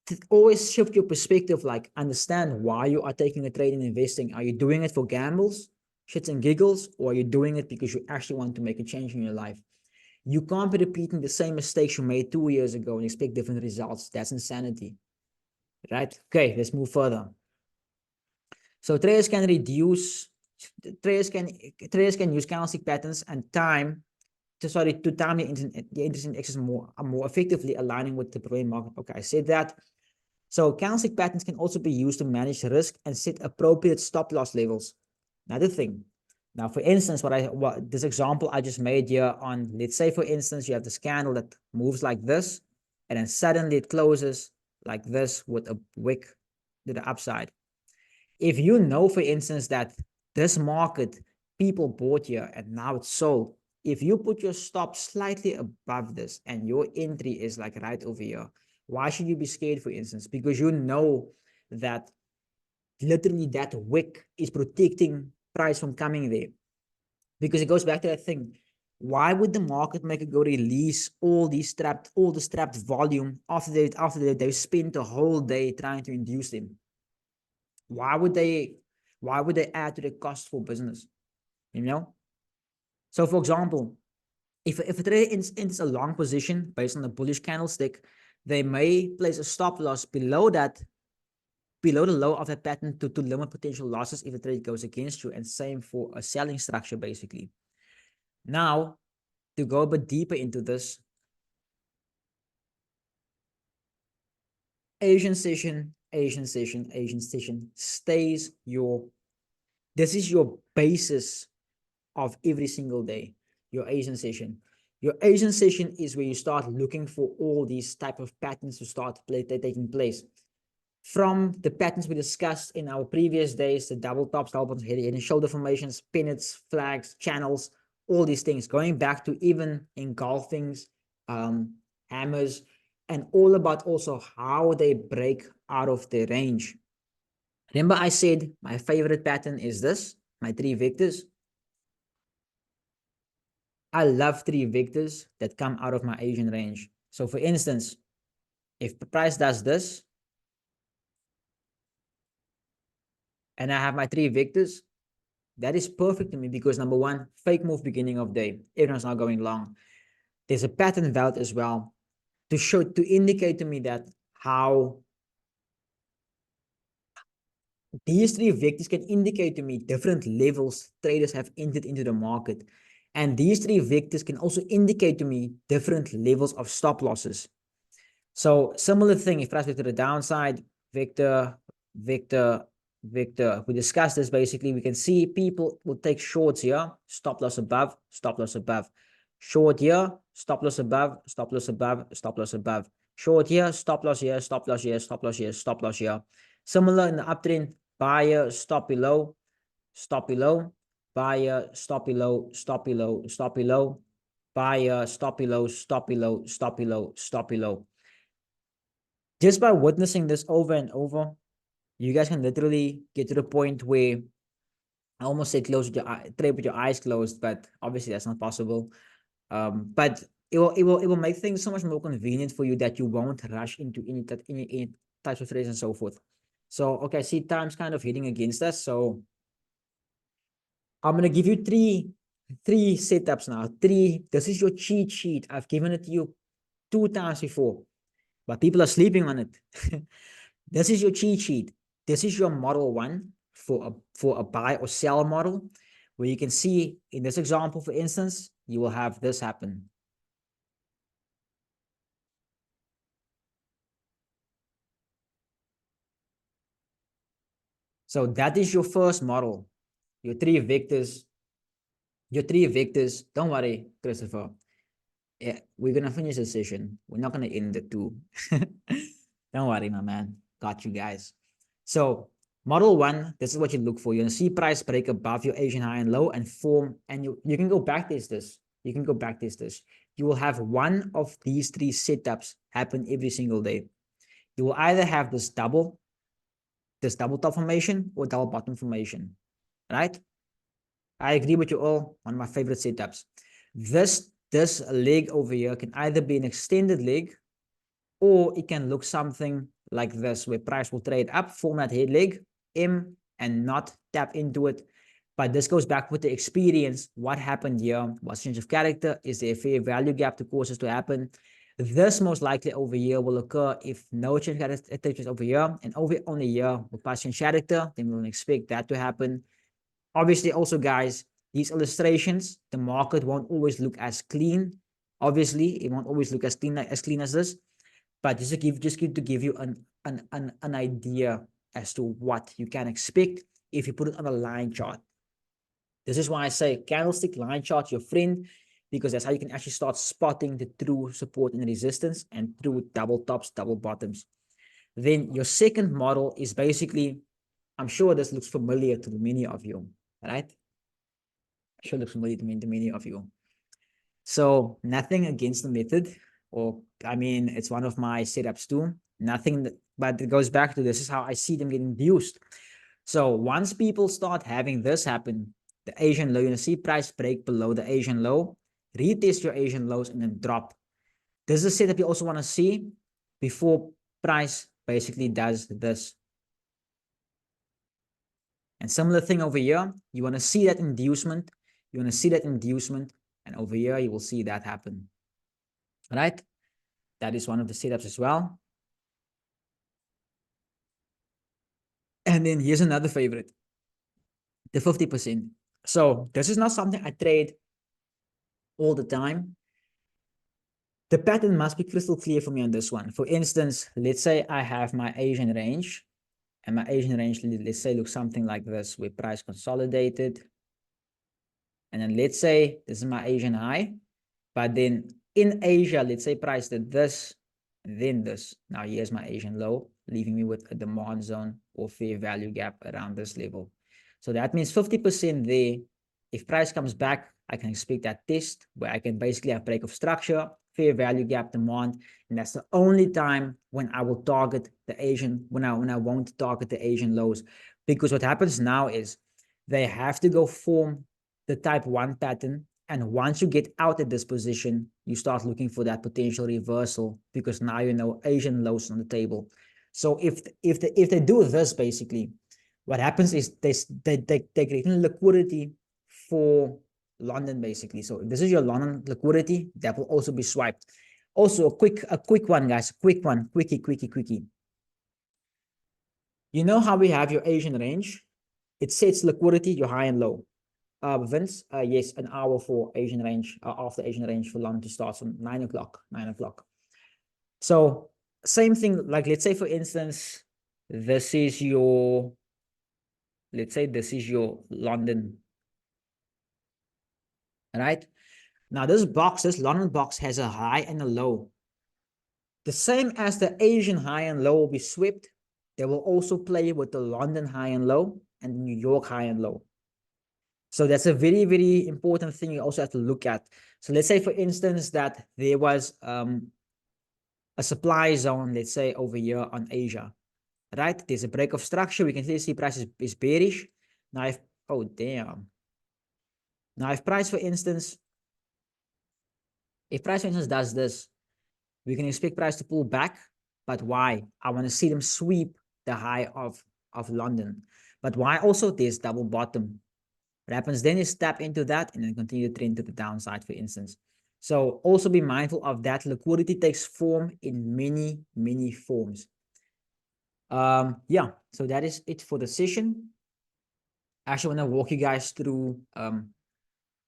S1: To always shift your perspective, like understand why you are taking a trade and investing. Are you doing it for gambles, shits and giggles, or are you doing it because you actually want to make a change in your life? You can't be repeating the same mistakes you made 2 years ago and expect different results. That's insanity, right? Okay, let's move further. So traders can use candlestick patterns and time to time the interest in excess more effectively, aligning with the prevailing market. Okay, I said that. So candlestick patterns can also be used to manage risk and set appropriate stop loss levels. Another thing. Now, for instance, this example I just made here on, let's say, for instance, you have this candle that moves like this, and then suddenly it closes like this with a wick to the upside. If you know, for instance, that this market, people bought here and now it's sold, if you put your stop slightly above this and your entry is like right over here, why should you be scared, for instance? Because you know that literally that wick is protecting price from coming there. Because it goes back to that thing. Why would the market maker go release all this trapped volume after they've spent a whole day trying to induce them? Why would they add to the cost for business? You know? So for example, if a trader enters a long position based on a bullish candlestick, they may place a stop loss below the low of that pattern to limit potential losses if the trade goes against you, and same for a selling structure, basically. Now, to go a bit deeper into this, Asian session stays this is your basis of every single day, your Asian session. Your Asian session is where you start looking for all these type of patterns to start taking place. From the patterns we discussed in our previous days, the double tops, double bottoms, head and shoulder formations, pivots, flags, channels, all these things, going back to even engulfings, hammers, and all about also how they break out of the range. Remember I said my favorite pattern is this, my 3 vectors. I love 3 vectors that come out of my Asian range. So for instance, if the price does this, and I have my 3 vectors, that is perfect to me because number one, fake move beginning of day. Everyone's not going long. there's a pattern valid as well to indicate to me that how these three vectors can indicate to me different levels traders have entered into the market. And these three vectors can also indicate to me different levels of stop losses. So similar thing, if price went to the downside, Victor, Victor, Victor, we discussed this basically, we can see people will take shorts here, stop loss above, stop loss above. Short here, stop loss above, stop loss above, stop loss above. Short here, stop loss here, stop loss here, stop loss here, stop loss here. Similar in the uptrend, buyer, stop below, buyer, stop below, stop below, stop below, buyer, stop below, stop below, stop below, stop below. Just by witnessing this over and over, you guys can literally get to the point where I almost said close with your trade with your eyes closed, but obviously that's not possible. But it will make things so much more convenient for you that you won't rush into any types of trades and so forth. So okay, see time's kind of hitting against us. So I'm gonna give you three setups now. This is your cheat sheet. I've given it to you 2 times before, but people are sleeping on it. This is your cheat sheet. This is your model one for a buy or sell model, where you can see in this example, for instance, you will have this happen. So that is your first model. Your three vectors. Don't worry, Christopher. Yeah, we're gonna finish the session. We're not gonna end the two. Don't worry, my man. Got you guys. So model one, this is what you look for. You're gonna see price break above your Asian high and low and form, and you can go back test this. You can go back test this. You will have one of these three setups happen every single day. You will either have this double top formation or double bottom formation, right? I agree with you all. One of my favorite setups. This leg over here can either be an extended leg, or it can look something like this, where price will trade up, form that head leg, M, and not tap into it. But this goes back with the experience. What happened here? What's change of character? Is there a fair value gap to cause this to happen? This most likely over here will occur if no change of character is over here, and over on the year with price change character, then we will expect that to happen. Obviously, also, guys, these illustrations, the market won't always look as clean. Obviously, it won't always look as clean as this, but just to give you an idea as to what you can expect if you put it on a line chart. This is why I say candlestick line chart your friend, because that's how you can actually start spotting the true support and resistance and true double tops, double bottoms. Then your second model is basically, I'm sure this looks familiar to many of you, right? Sure looks familiar to many of you. So nothing against the method, or I mean, it's one of my setups too. Nothing, but it goes back to this is how I see them getting induced. So once people start having this happen, the Asian low, you see price break below the Asian low, retest your Asian lows and then drop. This is a setup you also want to see before price basically does this. And similar thing over here, you want to see that inducement, and over here you will see that happen. All right? That is one of the setups as well. And then here's another favorite, the 50%. So this is not something I trade all the time. The pattern must be crystal clear for me on this one. For instance, let's say I have my Asian range, and my Asian range, let's say, looks something like this, with price consolidated. And then let's say this is my Asian high, but then in Asia, let's say price did this, then this. Now here's my Asian low, leaving me with a demand zone or fair value gap around this level. So that means 50% there. If price comes back, I can expect that test where I can basically have break of structure, fair value gap, demand, and that's the only time when I will target the Asian, when I won't target the Asian lows. Because what happens now is they have to go form the type 1 pattern. And once you get out of this position, you start looking for that potential reversal, because now you know Asian lows on the table. So if they do this, basically, what happens is they create liquidity for London basically. So if this is your London liquidity, that will also be swiped. Also a quick one, guys, quickie. You know how we have your Asian range? It sets liquidity, your high and low. Vince, yes, an hour for Asian range, after Asian range for London to start from 9 o'clock, 9 o'clock. So same thing, like let's say for instance, this is your, let's say this is your London, right? Now this box, this London box has a high and a low. The same as the Asian high and low will be swept, they will also play with the London high and low and the New York high and low. So that's a very, very important thing you also have to look at. So let's say, for instance, that there was a supply zone, let's say over here on Asia, right? There's a break of structure. We can clearly see price is bearish. Now, if, oh, damn. Now, if price, for instance, does this, we can expect price to pull back. But why? I want to see them sweep the high of London. But why also? There's double bottom. What happens then is tap into that and then continue to trend to the downside, for instance. So also be mindful of that. Liquidity takes form in many, many forms. Yeah, so that is it for the session. I actually want to walk you guys through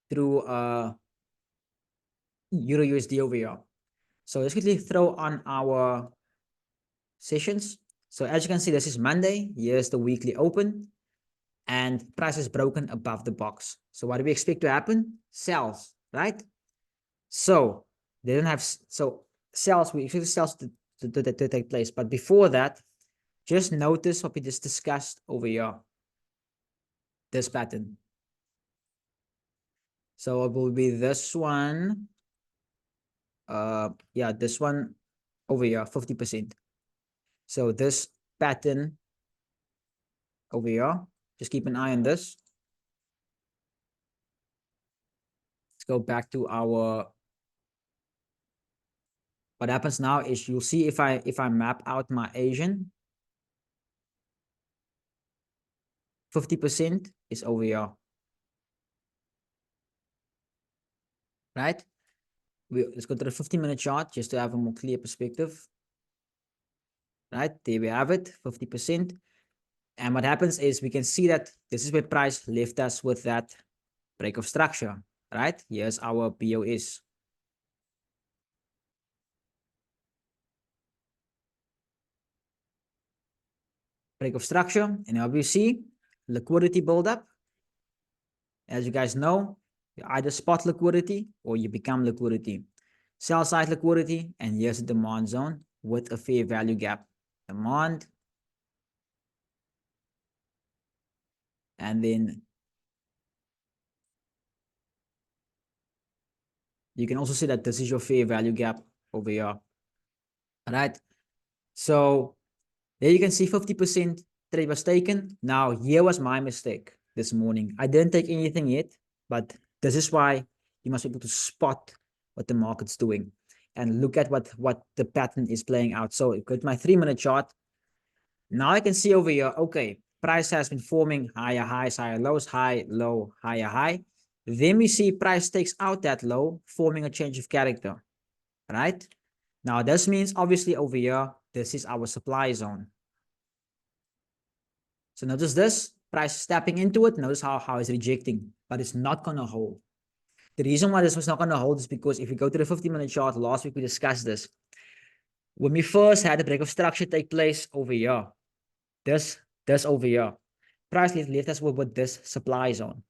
S1: Euro USD over here. So let's quickly throw on our sessions. So as you can see, this is Monday. Here's the weekly open. And price is broken above the box. So what do we expect to happen? Sells, right? So they don't have, so sells, we expect sells to take place. But before that, just notice what we just discussed over here. This pattern. So it will be this one. Yeah, this one over here, 50%. So this pattern over here, just keep an eye on this. Let's go back to our, what happens now is you'll see if I map out my Asian, 50% is over here. Right? Let's go to the 15-minute chart just to have a more clear perspective. Right? There we have it, 50%. And what happens is we can see that this is where price left us with that break of structure. Right? Here's our BOS. Break of structure. And now we see liquidity buildup. As you guys know, you either spot liquidity or you become liquidity. Sell side liquidity, and here's the demand zone with a fair value gap. Demand. And then you can also see that this is your fair value gap over here. All right. So there you can see 50% trade was taken. Now, here was my mistake this morning. I didn't take anything yet, but this is why you must be able to spot what the market's doing and look at what the pattern is playing out. So go to my 3-minute chart. Now I can see over here, okay, price has been forming higher highs, higher lows, high, low, higher high. Then we see price takes out that low, forming a change of character, right? Now this means obviously over here, this is our supply zone. So notice this, price stepping into it. Notice how it's rejecting, but it's not going to hold. The reason why this was not going to hold is because if we go to the 50-minute chart, last week we discussed this. When we first had the break of structure take place over here, this over here, price left us with this supply zone.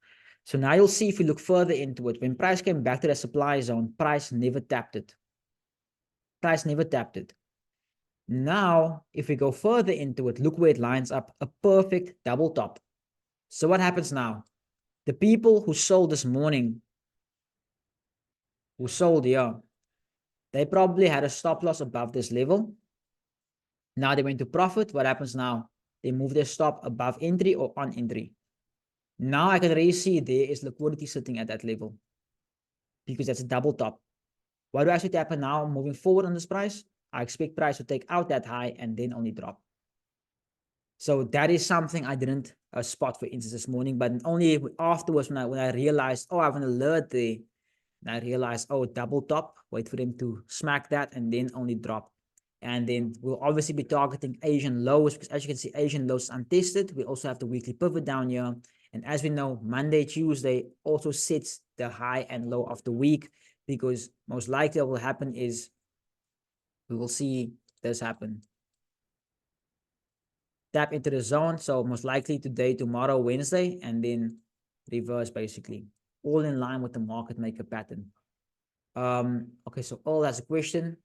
S1: So now you'll see if we look further into it, when price came back to the supply zone, price never tapped it. Price never tapped it. Now, if we go further into it, look where it lines up, a perfect double top. So what happens now? The people who sold this morning, who sold here, they probably had a stop loss above this level. Now they went to profit. What happens now? They move their stop above entry or on entry. Now I can already see there is liquidity sitting at that level because that's a double top. What do I expect to happen now moving forward on this price? I expect price to take out that high and then only drop. So that is something I didn't spot, for instance, this morning, but only afterwards when I realized, oh, I have an alert there, and I realized, oh, double top, wait for them to smack that and then only drop. And then we'll obviously be targeting Asian lows, because as you can see, Asian lows untested. We also have the weekly pivot down here. And as we know, Monday, Tuesday also sets the high and low of the week, because most likely what will happen is we will see this happen. Tap into the zone. So most likely today, tomorrow, Wednesday, and then reverse basically. All in line with the market maker pattern. Okay, so all has a question.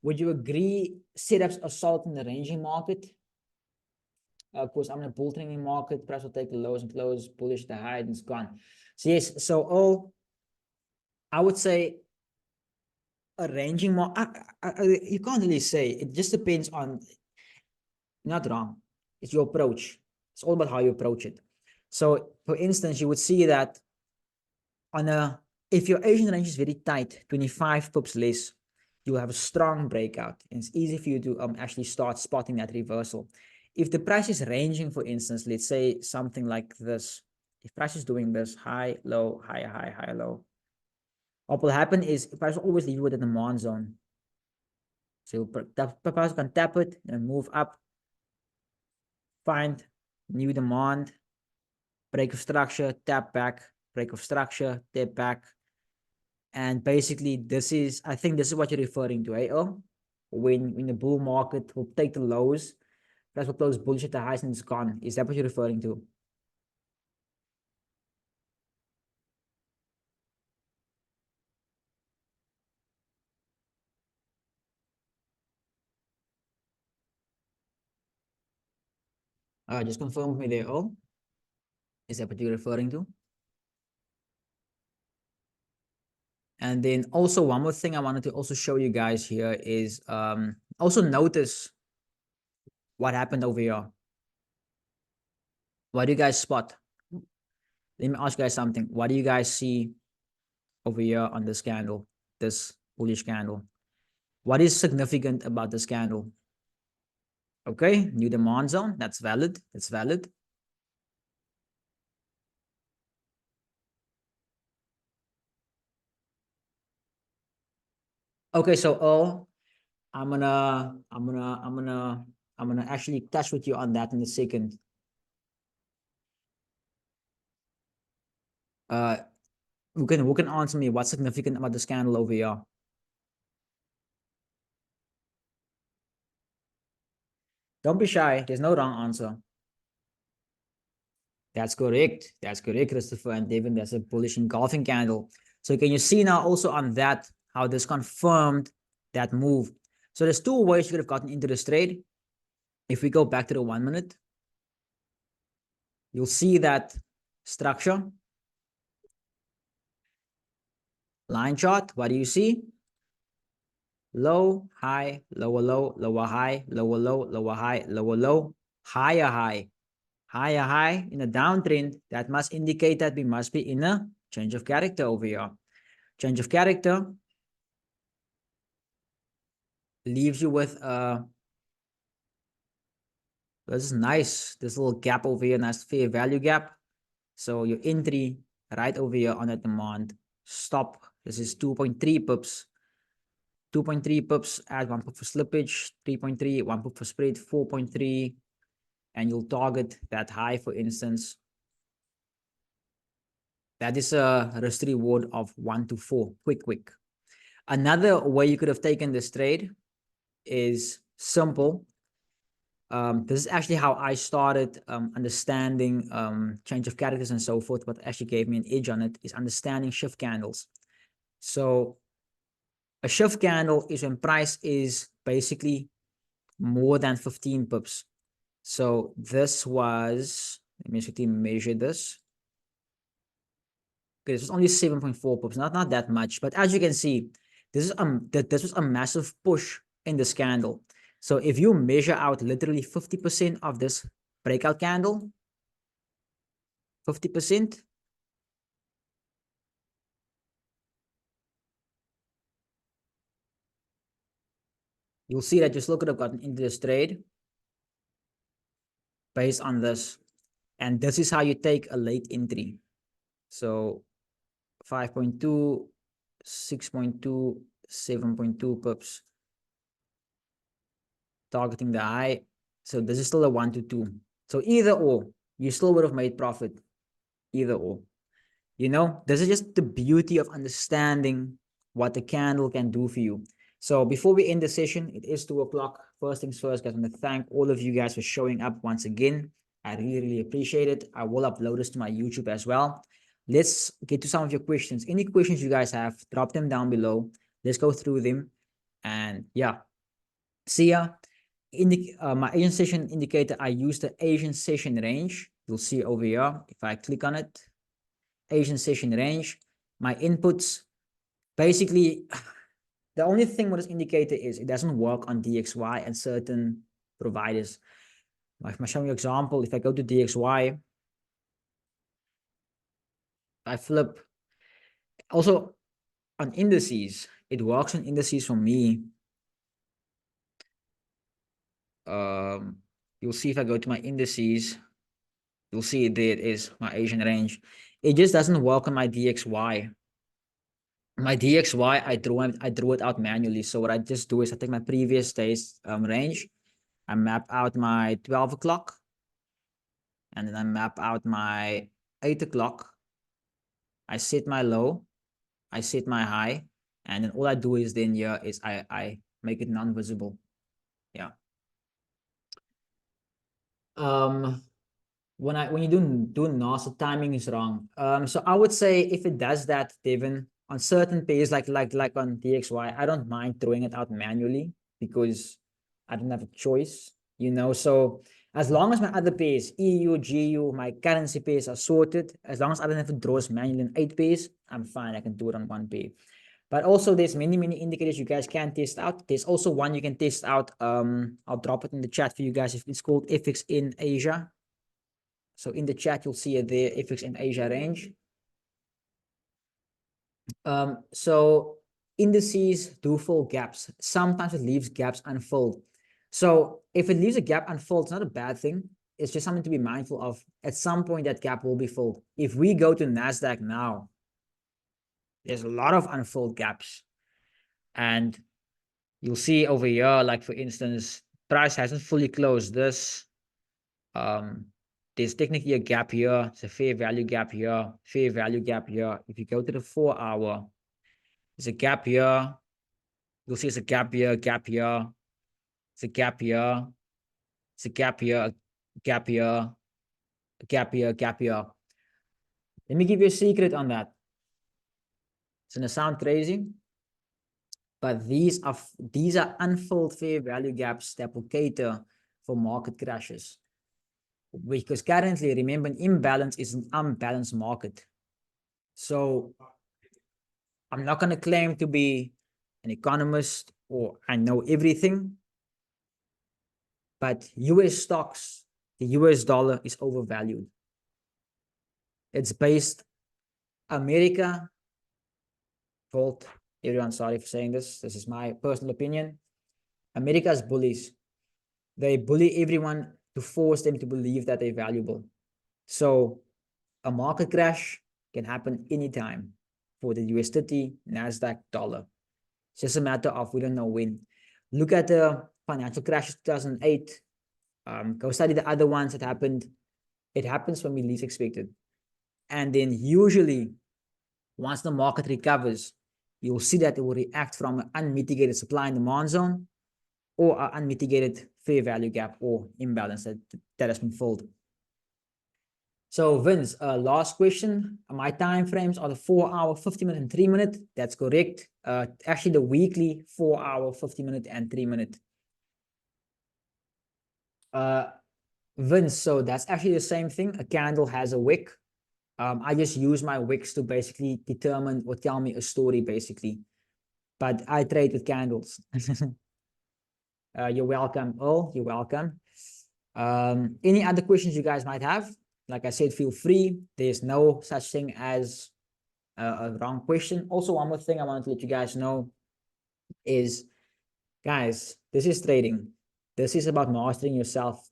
S1: Would you agree setups assault in the ranging market? Of course, I'm in a bull trending market. Price will take the lows and close, bullish the high, and it's gone. So yes, so all I would say a ranging market. You can't really say. It just depends on. Not wrong. It's your approach. It's all about how you approach it. So, for instance, you would see that on a if your Asian range is very tight, 25 pips less, you will have a strong breakout. And it's easy for you to actually start spotting that reversal. If the price is ranging, for instance, let's say something like this. If price is doing this high, low, high, high, high, low, what will happen is price will always leave you with a demand zone. So price can tap it and move up, find new demand, break of structure, tap back, break of structure, tap back. And basically, I think this is what you're referring to, eh? Oh, when the bull market will take the lows, that's what close bullish at the highs and it's gone. Is that what you're referring to? Just confirm with me there. Oh, is that what you're referring to? And then also one more thing I wanted to also show you guys here is also notice what happened over here. What do you guys spot? Let me ask you guys something. What do you guys see over here on this candle, this bullish candle? What is significant about this candle? Okay, new demand zone. That's valid. That's valid. Okay, so I'm gonna actually touch with you on that in a second. Uh, who can answer me what's significant about the scandal over here? Don't be shy. There's no wrong answer. That's correct. That's correct, Christopher and Devin. That's a bullish engulfing candle. So can you see now also on that how this confirmed that move? So there's two ways you could have gotten into this trade. If we go back to the 1 minute, you'll see that structure. Line chart, what do you see? Low, high, lower low, lower high, lower low, lower high, lower low, higher high, higher high in a downtrend. That must indicate that we must be in a change of character over here. Change of character leaves you with this is nice, this little gap over here, nice fair value gap. So your entry right over here on a demand stop. This is 2.3 pips. 2.3 pips, add 1 pip for slippage, 3.3, 1 pip for spread, 4.3, and you'll target that high, for instance. That is a risk reward of 1 to 4. Quick. Another way you could have taken this trade is simple. This is actually how I started understanding change of characters and so forth. What actually gave me an edge on it is understanding shift candles. So a shift candle is when price is basically more than 15 pips. So this was, let me basically measure this. Okay, this was only 7.4 pips, not that much. But as you can see, this was a massive push in this candle. So if you measure out literally 50% of this breakout candle, 50%, you'll see that you still could have gotten into this trade. based on this. And this is how you take a late entry. So 5.2, 6.2, 7.2 pips, targeting the high. So this is still a 1 to 2. So either or, you still would have made profit. Either or. You know, this is just the beauty of understanding what the candle can do for you. So before we end the session, it is 2 o'clock. First things first, guys, I want to thank all of you guys for showing up once again. I really, really appreciate it. I will upload this to my YouTube as well. Let's get to some of your questions. Any questions you guys have, drop them down below. Let's go through them. And yeah, see ya. My Asian session indicator, I use the Asian session range. You'll see over here. If I click on it, Asian session range, my inputs, basically, the only thing with this indicator is it doesn't work on DXY and certain providers. If I show you an example, if I go to DXY, I flip. Also, on indices, it works on indices for me. You'll see if I go to my indices, you'll see there it is, my Asian range. It just doesn't work on my DXY. My DXY, I drew it out manually. So what I just do is I take my previous day's range, I map out my 12 o'clock, and then I map out my 8 o'clock. I set my low, I set my high, and then all I do is then here is I make it non-visible. Yeah. When you do NAS, the timing is wrong. So I would say if it does that, Devin, on certain pairs like on DXY, I don't mind throwing it out manually because I don't have a choice, you know. So as long as my other pairs, EU, GU, my currency pairs are sorted, as long as I don't have to draw manually in 8 pairs, I'm fine. I can do it on 1 pair. But also there's many indicators you guys can test out. There's also one you can test out. I'll drop it in the chat for you guys. It's called FX in Asia. So in the chat, you'll see it there, FX in Asia range. So indices do fill gaps. Sometimes it leaves gaps unfilled. So if it leaves a gap unfilled, it's not a bad thing. It's just something to be mindful of. At some point, that gap will be filled. If we go to NASDAQ now, there's a lot of unfilled gaps. And you'll see over here, like for instance, price hasn't fully closed this. There's technically a gap here. It's a fair value gap here, fair value gap here. If you go to the 4 hour, there's a gap here. You'll see it's a gap here, gap here. It's a gap here. It's a gap here, gap here, gap here, gap here. Let me give you a secret on that. It's gonna sound crazy, but these are unfilled fair value gaps that will cater for market crashes. Because currently, remember, an imbalance is an unbalanced market. So I'm not going to claim to be an economist or I know everything, but US stocks, the US dollar is overvalued. It's based America, Volt, everyone, sorry for saying this. This is my personal opinion. America's bullies. They bully everyone to force them to believe that they're valuable. So a market crash can happen anytime for the US30, NASDAQ, dollar. It's just a matter of we don't know when. Look at the financial crash of 2008. Go study the other ones that happened. It happens when we least expect it. And then usually, once the market recovers, you'll see that it will react from an unmitigated supply and demand zone or an unmitigated fair value gap or imbalance that has been filled. So Vince, last question. My time frames are the 4 hour, 50 minute, and 3 minute. That's correct. Actually, the weekly 4 hour, 50 minute, and 3 minute. Vince, so that's actually the same thing. A candle has a wick. I just use my wicks to basically determine or tell me a story, basically. But I trade with candles. You're welcome, Earl. You're welcome. Any other questions you guys might have? Like I said, feel free. There's no such thing as a wrong question. Also, one more thing I wanted to let you guys know is, guys, this is trading. This is about mastering yourself.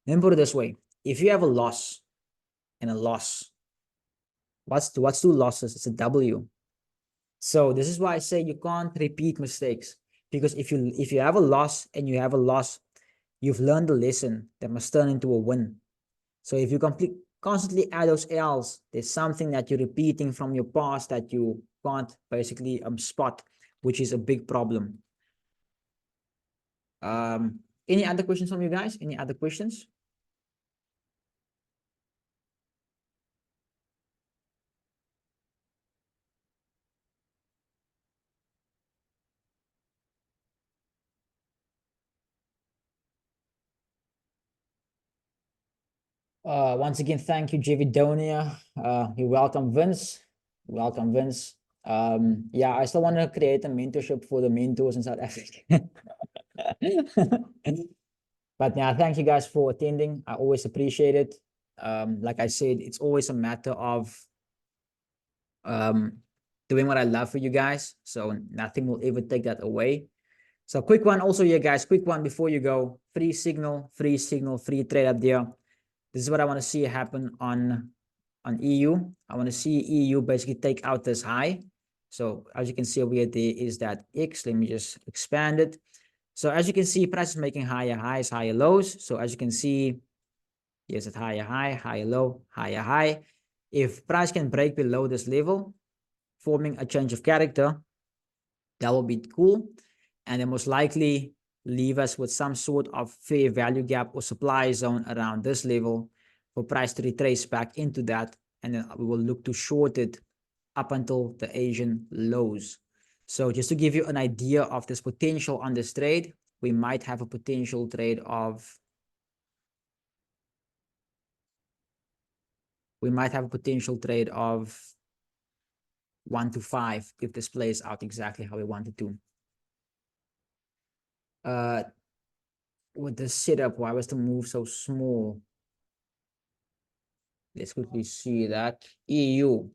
S1: Let me put it this way. If you have a loss and a loss, what's two losses? It's a W. So this is why I say you can't repeat mistakes, because if you have a loss and you have a loss, you've learned a lesson that must turn into a win. So if you constantly add those L's, there's something that you're repeating from your past that you can't basically spot, which is a big problem. Any other questions from you guys? Any other questions? Once again, thank you, Javidonia. You're welcome, Vince. Welcome, Vince. Yeah, I still want to create a mentorship for the mentors in South Africa. But yeah, thank you guys for attending. I always appreciate it. Like I said, it's always a matter of doing what I love for you guys. So nothing will ever take that away. So quick one also here, guys. Quick one before you go. Free signal, free signal, free trade up there. This is what I want to see happen on EU. I want to see EU basically take out this high. So as you can see over here, there is that X. Let me just expand it. So as you can see, price is making higher highs, higher lows. So as you can see, here's a higher high, higher low, higher high. If price can break below this level, forming a change of character, that will be cool. And then most likely leave us with some sort of fair value gap or supply zone around this level for price to retrace back into that. And then we will look to short it up until the Asian lows. So just to give you an idea of this potential on this trade, we might have a potential trade of, we might have a potential trade of 1 to 5 if this plays out exactly how we want it to. With the setup, why was the move so small? Let's quickly see that. EU.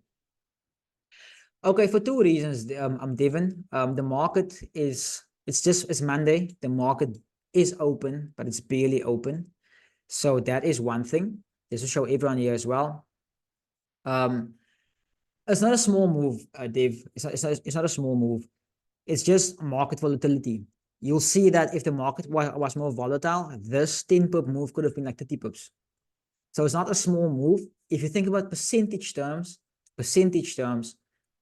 S1: Okay, for two reasons, Devin. The market is, it's Monday. The market is open, but it's barely open. So that is one thing. Just to show everyone here as well. It's not a small move, Dave. It's not a small move. It's just market volatility. You'll see that if the market was more volatile, this 10-pip move could have been like 30 pips. So it's not a small move. If you think about percentage terms,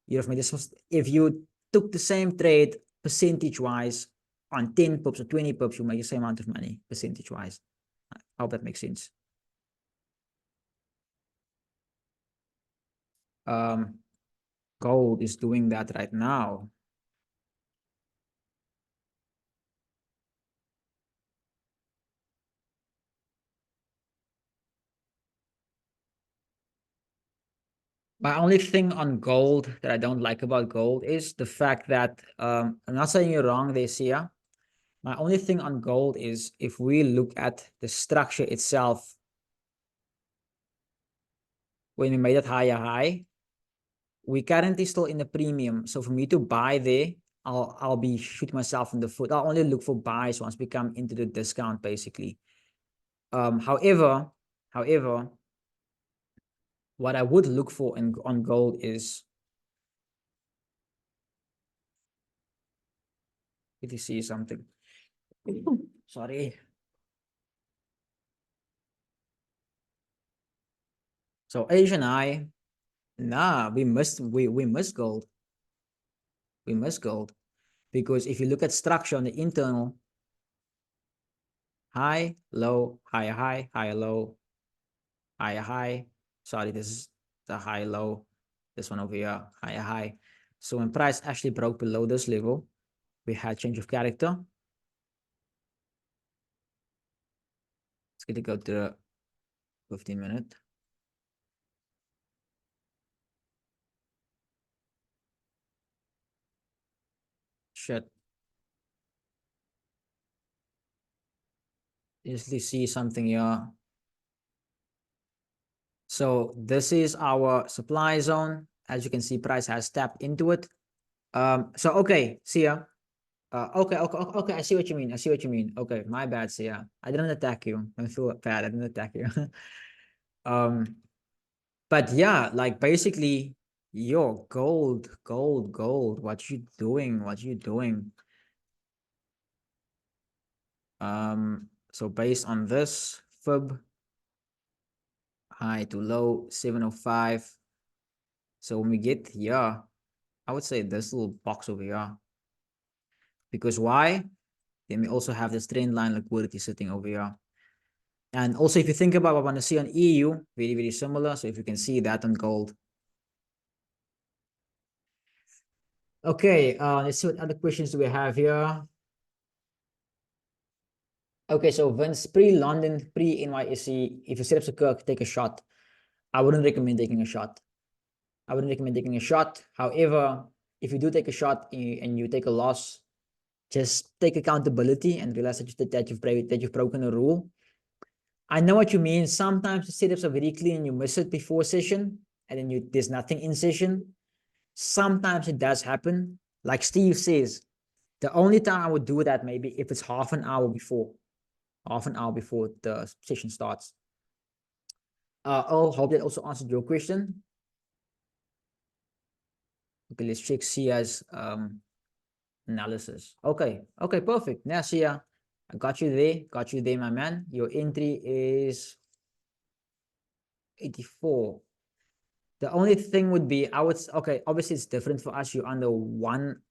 S1: you have made this. If you took the same trade percentage-wise on 10 pips or 20 pips, you make the same amount of money percentage-wise. I hope that makes sense. Gold is doing that right now. My only thing on gold that I don't like about gold is the fact that I'm not saying you're wrong there, Sia. My only thing on gold is if we look at the structure itself, when we made it higher high, we currently still in the premium. So for me to buy there, I'll be shooting myself in the foot. I'll only look for buys once we come into the discount, basically. However, what I would look for on gold is, if you see something. Sorry. So Asian eye, nah, we missed gold. We missed gold. Because if you look at structure on the internal, high, low, higher high, higher low, higher high. Sorry, this is the high low. This one over here, higher high. So when price actually broke below this level, we had change of character. It's going to go to the 15-minute. Shit. Easily see something here. So this is our supply zone. As you can see, price has tapped into it. So okay, see ya. Okay. I see what you mean. I see what you mean. Okay, my bad, Sia. I didn't attack you. I feel bad. I didn't attack you. um, but yeah, like basically, yo, gold. What you doing? What you doing? So based on this fib, high to low 705. So when we get here, I would say this little box over here. Because why? Then we also have this trend line liquidity sitting over here. And also, if you think about what I want to see on EU, very, very similar. So if you can see that on gold. Okay, let's see what other questions do we have here. Okay, so Vince, pre-London, pre-NYSE, if you set up secure, take a shot. I wouldn't recommend taking a shot. I wouldn't recommend taking a shot. However, if you do take a shot and you take a loss, just take accountability and realize that you've broken a rule. I know what you mean. Sometimes the setups are very clean. You miss it before session, and then there's nothing in session. Sometimes it does happen. Like Steve says, the only time I would do that maybe if it's half an hour before the session starts. I hope that also answered your question. Okay, let's check Sia's analysis. Okay, perfect. Now, Sia, I got you there, my man. Your entry is 84. The only thing would be, okay, obviously it's different for us. You're under one.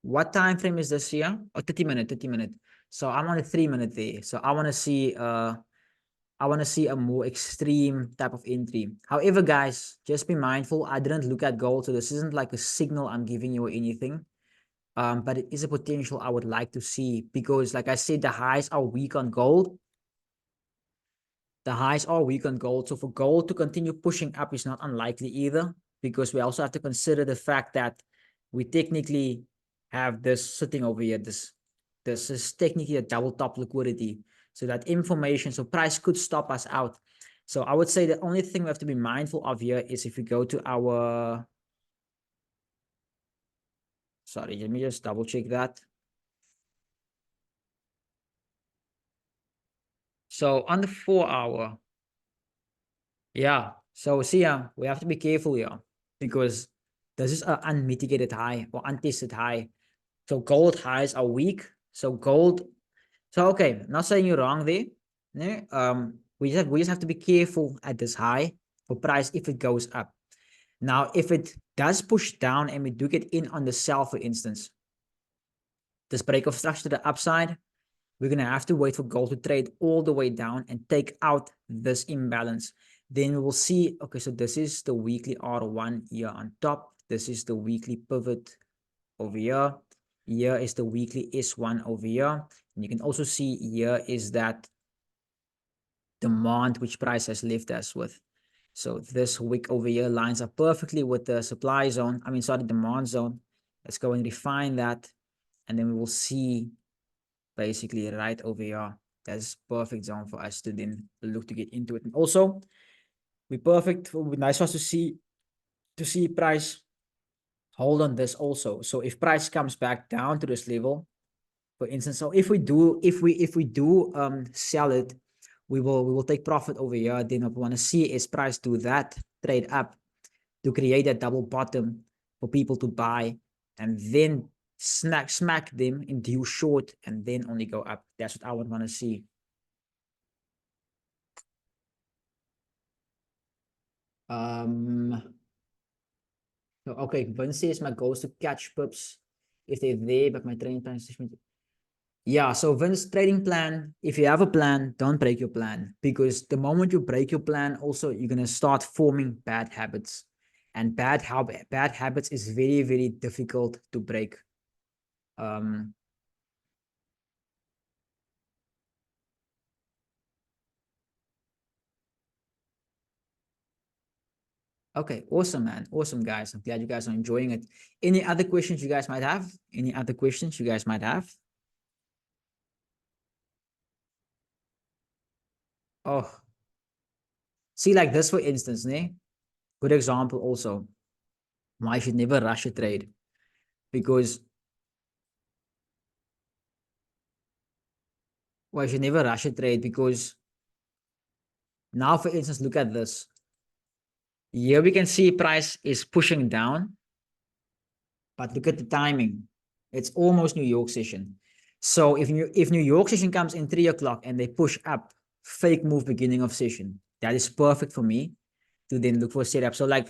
S1: What time frame is this here? Oh, 30 minute. So I'm on a 3 minute there. So I want to see a more extreme type of entry. However, guys, just be mindful. I didn't look at gold, so this isn't like a signal I'm giving you or anything. But it is a potential I would like to see because, like I said, the highs are weak on gold. The highs are weak on gold. So for gold to continue pushing up is not unlikely either, because we also have to consider the fact that we technically have this sitting over here. This is technically a double top liquidity. So that information, so price could stop us out. So I would say the only thing we have to be mindful of here is if we go to our, sorry, let me just double check that. So on the 4 hour, yeah. So see, we have to be careful here because this is an unmitigated high or untested high. So gold highs are weak. So gold. So okay, not saying you're wrong there. No, we just have to be careful at this high for price if it goes up. Now, if it does push down and we do get in on the sell, for instance, this break of structure to the upside, we're going to have to wait for gold to trade all the way down and take out this imbalance. Then we will see, okay, so this is the weekly R1 here on top. This is the weekly pivot over here. Here is the weekly S1 over here. And you can also see here is that demand which price has left us with. So this wick over here lines up perfectly with the supply zone. I mean, sorry, demand zone. Let's go and refine that. And then we will see basically right over here. That's perfect zone for us to then look to get into it. And also, we perfect. It would be nice for us to see price hold on this also. So if price comes back down to this level, for instance, so if we do sell it, we will take profit over here. Then what we want to see is price do that trade up to create a double bottom for people to buy, and then smack them into short and then only go up. That's what I would want to see. So okay, Vince says my goal is to catch pips if they're there, but my training plan is different. Yeah, so Vince, trading plan, if you have a plan, don't break your plan, because the moment you break your plan, also you're gonna start forming bad habits. And bad habits is very, very difficult to break. Okay, awesome, man. Awesome, guys. I'm glad you guys are enjoying it. Any other questions you guys might have? Any other questions you guys might have? Oh, see, like this, for instance, ne? Good example also. Why you should never rush a trade, because Well, you should never rush a trade, because now, for instance, look at this. Here we can see price is pushing down, but look at the timing. It's almost New York session. So if New York session comes in 3 o'clock and they push up, fake move beginning of session, that is perfect for me to then look for a setup. So like,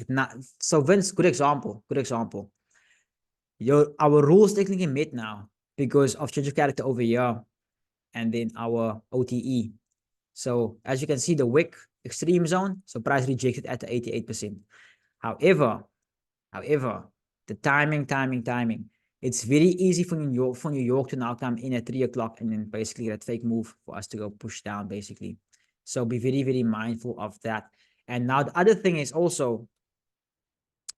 S1: so Vince, good example. Our rules technically met now because of change of character over here, and then our OTE. So as you can see, the wick extreme zone, so price rejected at the 88%. However, the timing. It's very easy for New York to now come in at 3 o'clock and then basically that fake move for us to go push down, basically. So be very, very mindful of that. And now the other thing is also,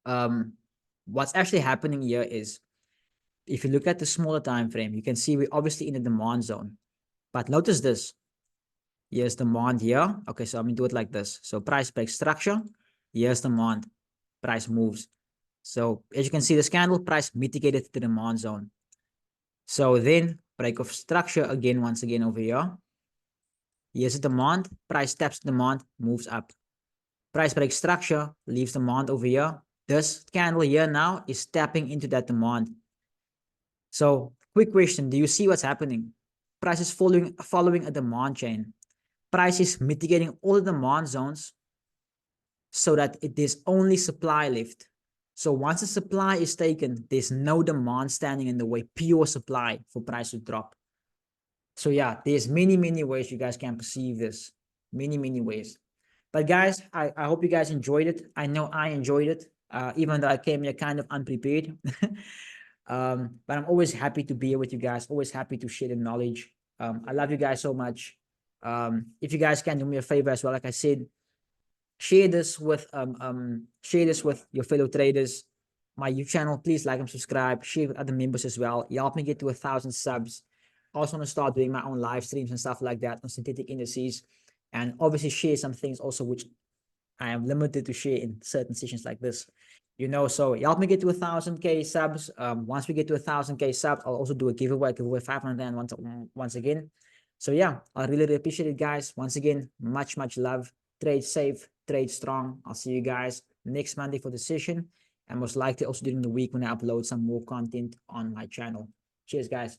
S1: what's actually happening here is, if you look at the smaller time frame, you can see we're obviously in the demand zone. But notice this. Here's demand here. Okay, so I'm gonna do it like this. So price breaks structure. Here's demand. Price moves. So as you can see, this candle price mitigated the demand zone. So then break of structure again, once again over here. Here's the demand. Price taps demand, moves up. Price break structure, leaves demand over here. This candle here now is tapping into that demand. So quick question, do you see what's happening? Price is following a demand chain. Price is mitigating all the demand zones so that it is only supply left. So once the supply is taken, there's no demand standing in the way, pure supply for price to drop. So yeah, there's many, many ways you guys can perceive this. Many, many ways. But guys, I hope you guys enjoyed it. I know I enjoyed it, even though I came here kind of unprepared. But I'm always happy to be here with you guys, always happy to share the knowledge. I love you guys so much. If you guys can do me a favor as well, like I said, share this with your fellow traders. My YouTube channel, please like and subscribe. Share with other members as well. You help me get to 1,000 subs. I also want to start doing my own live streams and stuff like that on synthetic indices, and obviously share some things also which I am limited to share in certain sessions like this. So help me get to 1,000K subs. Once we get to 1,000K subs, I'll also do a giveaway 500 once again. So yeah, I really appreciate it, guys. Once again, much love. Trade safe, trade strong. I'll see you guys next Monday for the session, and most likely also during the week when I upload some more content on my channel. Cheers, guys.